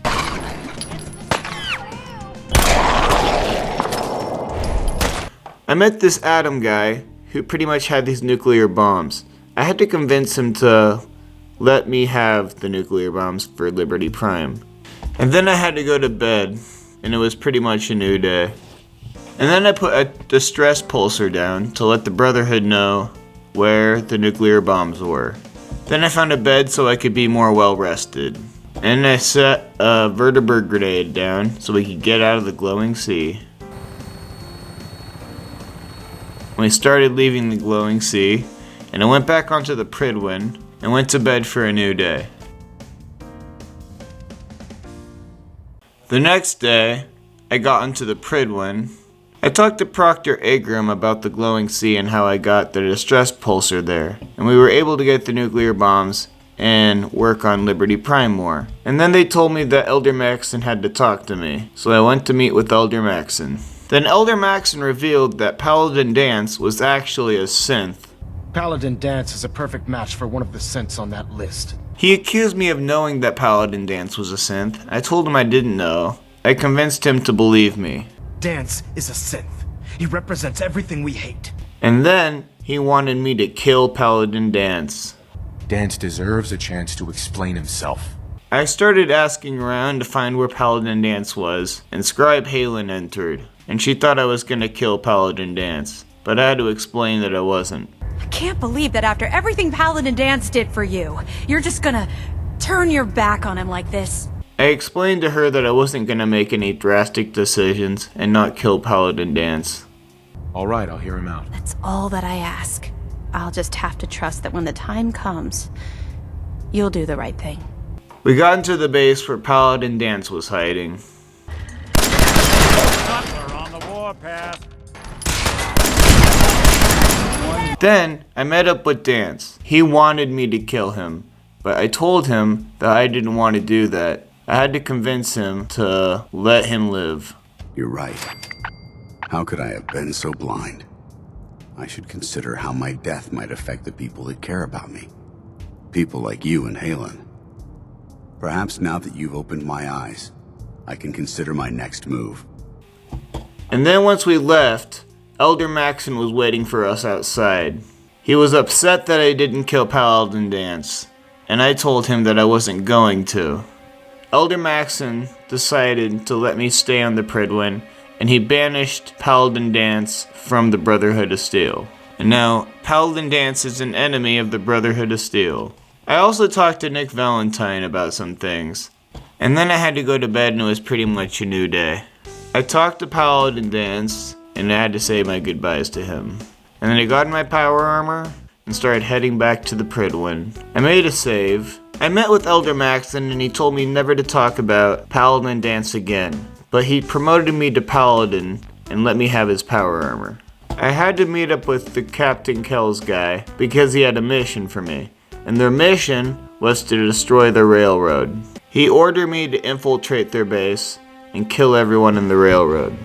I met this Atom guy who pretty much had these nuclear bombs. I had to convince him to let me have the nuclear bombs for Liberty Prime. And then I had to go to bed, and it was pretty much a new day. And then I put a distress pulsar down to let the Brotherhood know where the nuclear bombs were. Then I found a bed so I could be more well rested. And I set a vertibird grenade down so we could get out of the glowing sea. We started leaving the glowing sea, and I went back onto the Prydwen and went to bed for a new day. The next day, I got onto the Prydwen, I talked to Proctor Agram about the glowing sea and how I got the distress pulsar there, and we were able to get the nuclear bombs and work on Liberty Prime more. And then they told me that Elder Maxon had to talk to me, so I went to meet with Elder Maxon. Then Elder Maxon revealed that Paladin Danse was actually a synth. Paladin Danse is a perfect match for one of the synths on that list. He accused me of knowing that Paladin Danse was a synth. I told him I didn't know. I convinced him to believe me. Danse is a synth. He represents everything we hate. And then he wanted me to kill Paladin Danse. Danse deserves a chance to explain himself. I started asking around to find where Paladin Danse was, and Scribe Halen entered, and she thought I was gonna kill Paladin Danse, but I had to explain that I wasn't. I can't believe that after everything Paladin Danse did for you, you're just gonna turn your back on him like this. I explained to her that I wasn't gonna make any drastic decisions and not kill Paladin Danse. Alright, I'll hear him out. That's all that I ask. I'll just have to trust that when the time comes, you'll do the right thing. We got into the base where Paladin Danse was hiding. On the warpath. Then I met up with Danse. He wanted me to kill him, but I told him that I didn't want to do that. I had to convince him to let him live. You're right. How could I have been so blind? I should consider how my death might affect the people that care about me. People like you and Halen. Perhaps now that you've opened my eyes, I can consider my next move. And then once we left, Elder Maxon was waiting for us outside. He was upset that I didn't kill Paladin Danse, and I told him that I wasn't going to. Elder Maxon decided to let me stay on the Prydwen, and he banished Paladin Danse from the Brotherhood of Steel. And now, Paladin Danse is an enemy of the Brotherhood of Steel. I also talked to Nick Valentine about some things. And then I had to go to bed and it was pretty much a new day. I talked to Paladin Danse, and I had to say my goodbyes to him. And then I got in my power armor and started heading back to the Prydwen. I made a save. I met with Elder Maxon and he told me never to talk about Paladin Danse again, but he promoted me to Paladin and let me have his power armor. I had to meet up with the Captain Kells guy because he had a mission for me, and their mission was to destroy the railroad. He ordered me to infiltrate their base and kill everyone in the railroad.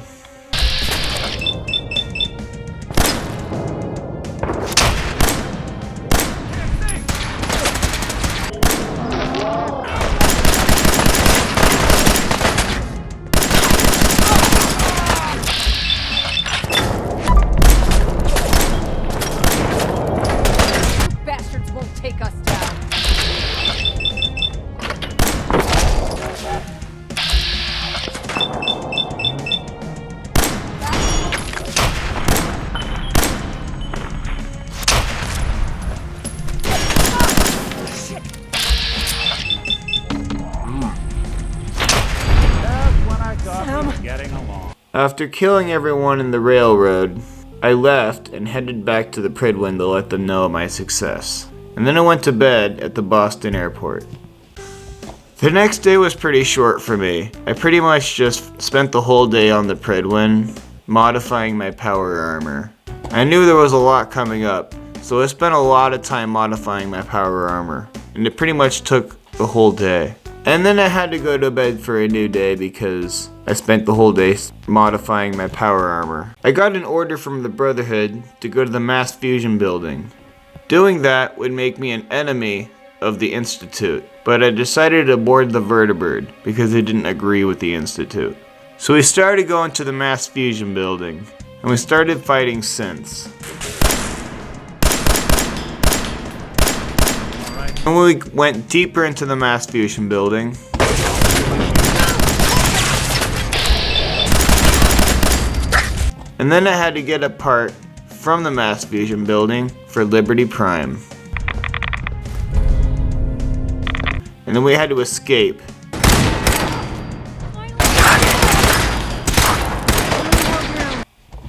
After killing everyone in the railroad, I left and headed back to the Prydwen to let them know of my success. And then I went to bed at the Boston airport. The next day was pretty short for me. I pretty much just spent the whole day on the Prydwen, modifying my power armor. I knew there was a lot coming up, so I spent a lot of time modifying my power armor, and it pretty much took the whole day. And then I had to go to bed for a new day because I spent the whole day modifying my power armor. I got an order from the Brotherhood to go to the mass fusion building. Doing that would make me an enemy of the Institute, but I decided to board the Vertibird because I didn't agree with the Institute. So we started going to the mass fusion building, and we started fighting synths. And we went deeper into the mass fusion building, and then I had to get a part from the mass fusion building for Liberty Prime. And then we had to escape.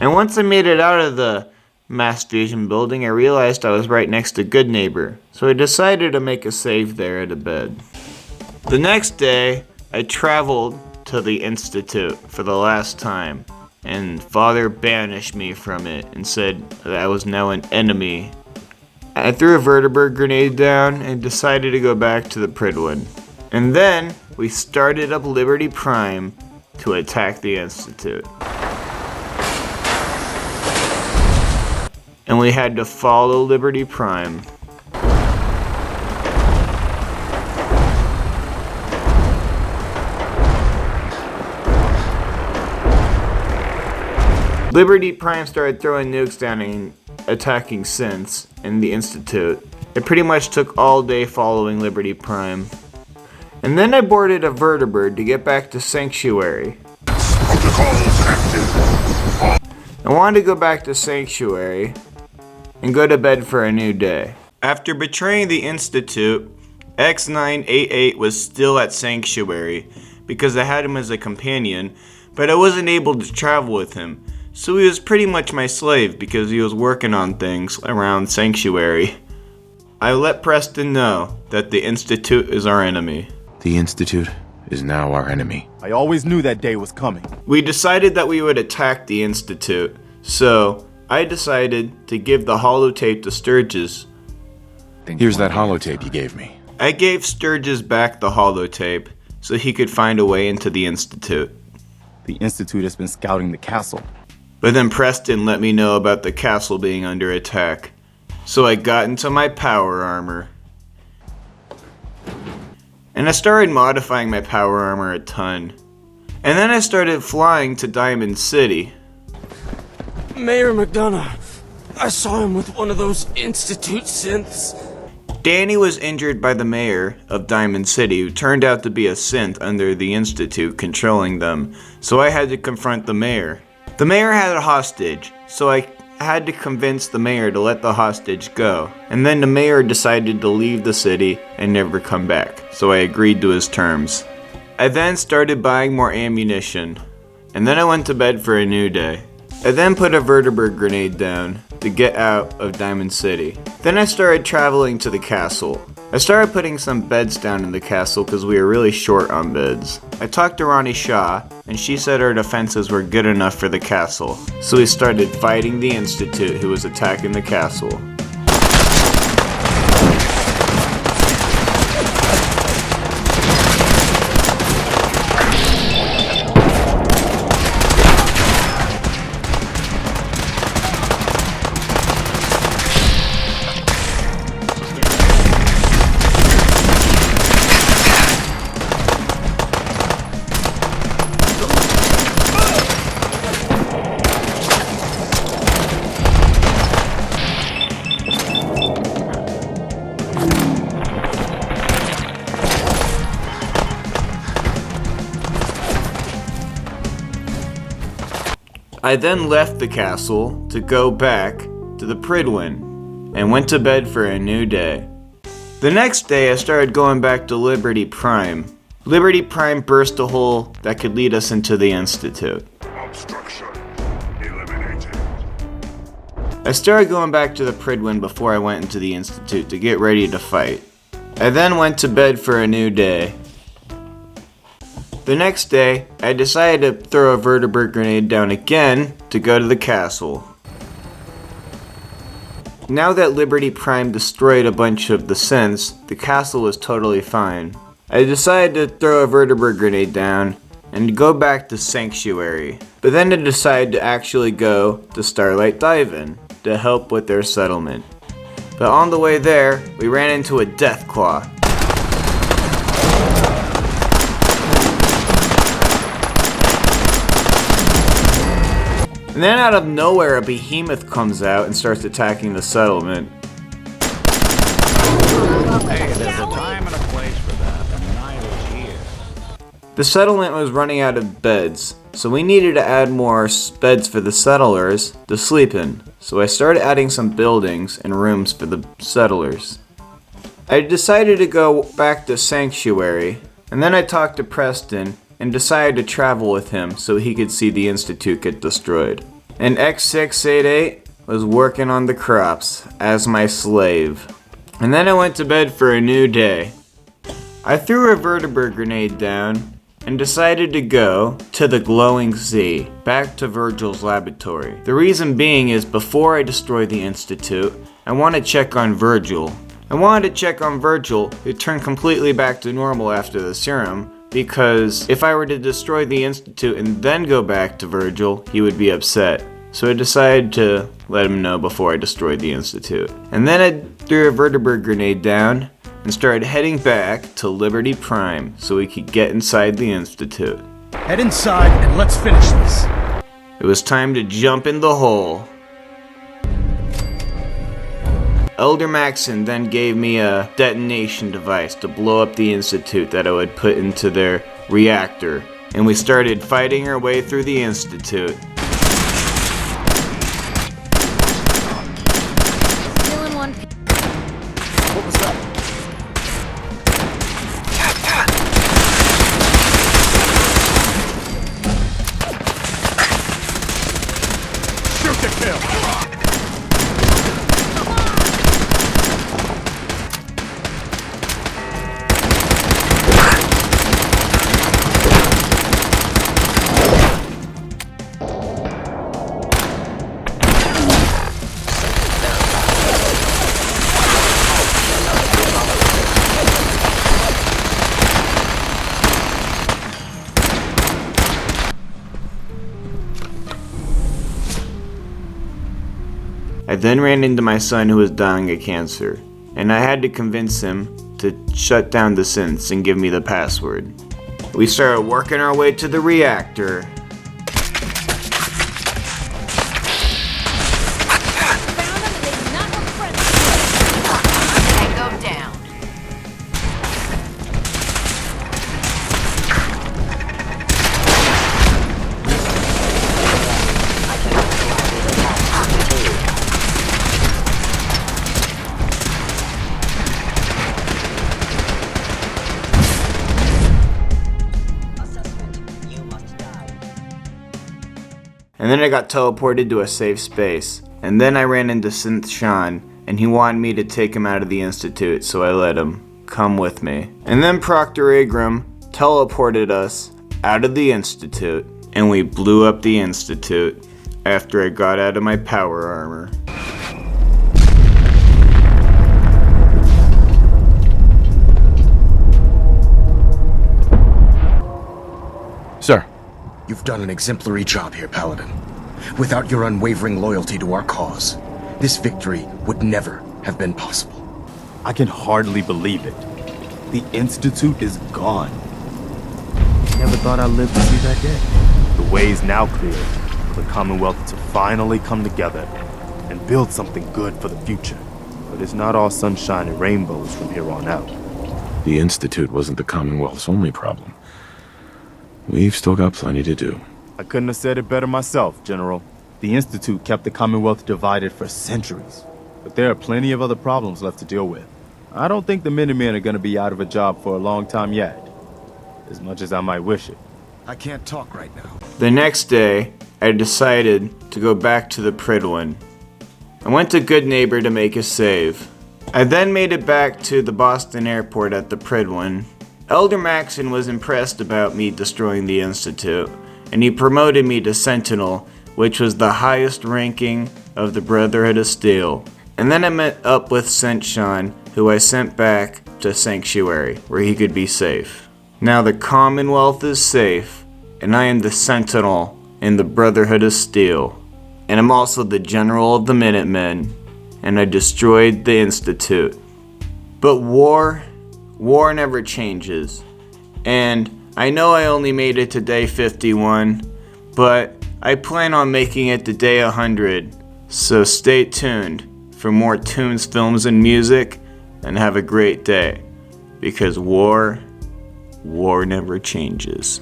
And once I made it out of the mass fusion building, I realized I was right next to Good Neighbor, so I decided to make a save there at a bed. The next day, I traveled to the Institute for the last time. and Father banished me from it and said that I was now an enemy. I threw a vertibird grenade down and decided to go back to the Prydwen. And then we started up Liberty Prime to attack the Institute. And we had to follow Liberty Prime. Liberty Prime started throwing nukes down and attacking synths in the Institute. It pretty much took all day following Liberty Prime. And then I boarded a vertibird to get back to Sanctuary. I wanted to go back to Sanctuary and go to bed for a new day. After betraying the Institute, X988 was still at Sanctuary because I had him as a companion, but I wasn't able to travel with him. So he was pretty much my slave because he was working on things around Sanctuary. I let Preston know that the Institute is our enemy. The Institute is now our enemy. I always knew that day was coming. We decided that we would attack the Institute, so I decided to give the holotape to Sturgis. Here's that holotape you gave me. I gave Sturgis back the holotape so he could find a way into the Institute. The Institute has been scouting the castle. But then Preston let me know about the castle being under attack. So I got into my power armor. And I started modifying my power armor a ton. And then I started flying to Diamond City. Mayor McDonough, I saw him with one of those Institute synths. Danny was injured by the mayor of Diamond City, who turned out to be a synth under the Institute controlling them. So I had to confront the mayor. The mayor had a hostage, so I had to convince the mayor to let the hostage go. And then the mayor decided to leave the city and never come back, so I agreed to his terms. I then started buying more ammunition, and then I went to bed for a new day. I then put a vertibird grenade down to get out of Diamond City. Then I started traveling to the castle. I started putting some beds down in the castle because we were really short on beds. I talked to Ronnie Shaw, and she said our defenses were good enough for the castle. So we started fighting the Institute who was attacking the castle. I then left the castle to go back to the Prydwen and went to bed for a new day. The next day I started going back to Liberty Prime. Liberty Prime burst a hole that could lead us into the Institute. Obstruction eliminated. I started going back to the Prydwen before I went into the Institute to get ready to fight. I then went to bed for a new day. The next day, I decided to throw a vertibird grenade down again to go to the castle. Now that Liberty Prime destroyed a bunch of the synths, the castle was totally fine. I decided to throw a vertibird grenade down and go back to Sanctuary. But then I decided to actually go to Starlight Dive-In to help with their settlement. But on the way there, we ran into a Deathclaw. And then out of nowhere, a behemoth comes out and starts attacking the settlement. Hey, there's a time and a place for that, and night is here. The settlement was running out of beds, so we needed to add more beds for the settlers to sleep in. So I started adding some buildings and rooms for the settlers. I decided to go back to Sanctuary, and then I talked to Preston and decided to travel with him so he could see the Institute get destroyed. And X688 was working on the crops as my slave. And then I went to bed for a new day. I threw a vertibird grenade down and decided to go to the glowing sea, back to Virgil's laboratory. The reason being is before I destroy the Institute, I want to check on Virgil. I wanted to check on Virgil, who turned completely back to normal after the serum, because if I were to destroy the Institute and then go back to Virgil, he would be upset. So I decided to let him know before I destroyed the Institute. And then I threw a vertibird grenade down and started heading back to Liberty Prime so we could get inside the Institute. Head inside and let's finish this. It was time to jump in the hole. Elder Maxon then gave me a detonation device to blow up the Institute that I would put into their reactor, and we started fighting our way through the Institute. What was that? Shoot to kill! I then ran into my son who was dying of cancer, and I had to convince him to shut down the synths and give me the password. We started working our way to the reactor. And then I got teleported to a safe space. And then I ran into Synth Sean, and he wanted me to take him out of the Institute, so I let him come with me. And then Proctor Agram teleported us out of the Institute, and we blew up the Institute after I got out of my power armor. Sir. You've done an exemplary job here, Paladin. Without your unwavering loyalty to our cause, this victory would never have been possible. I can hardly believe it. The Institute is gone. Never thought I'd live to see that day. The way is now clear for the Commonwealth to finally come together and build something good for the future. But it's not all sunshine and rainbows from here on out. The Institute wasn't the Commonwealth's only problem. We've still got plenty to do. I couldn't have said it better myself, General. The Institute kept the Commonwealth divided for centuries. But there are plenty of other problems left to deal with. I don't think the Minutemen are going to be out of a job for a long time yet. As much as I might wish it. I can't talk right now. The next day, I decided to go back to the Prydwen. I went to Good Neighbor to make a save. I then made it back to the Boston airport at the Prydwen. Elder Maxon was impressed about me destroying the Institute, and he promoted me to Sentinel, which was the highest ranking of the Brotherhood of Steel. And then I met up with Sean, who I sent back to Sanctuary, where he could be safe. Now the Commonwealth is safe, and I am the Sentinel in the Brotherhood of Steel. And I'm also the General of the Minutemen, and I destroyed the Institute. But war never changes. And I know I only made it to day 51, but I plan on making it to day 100. So stay tuned for more Toons, films, and music, and have a great day. Because war never changes.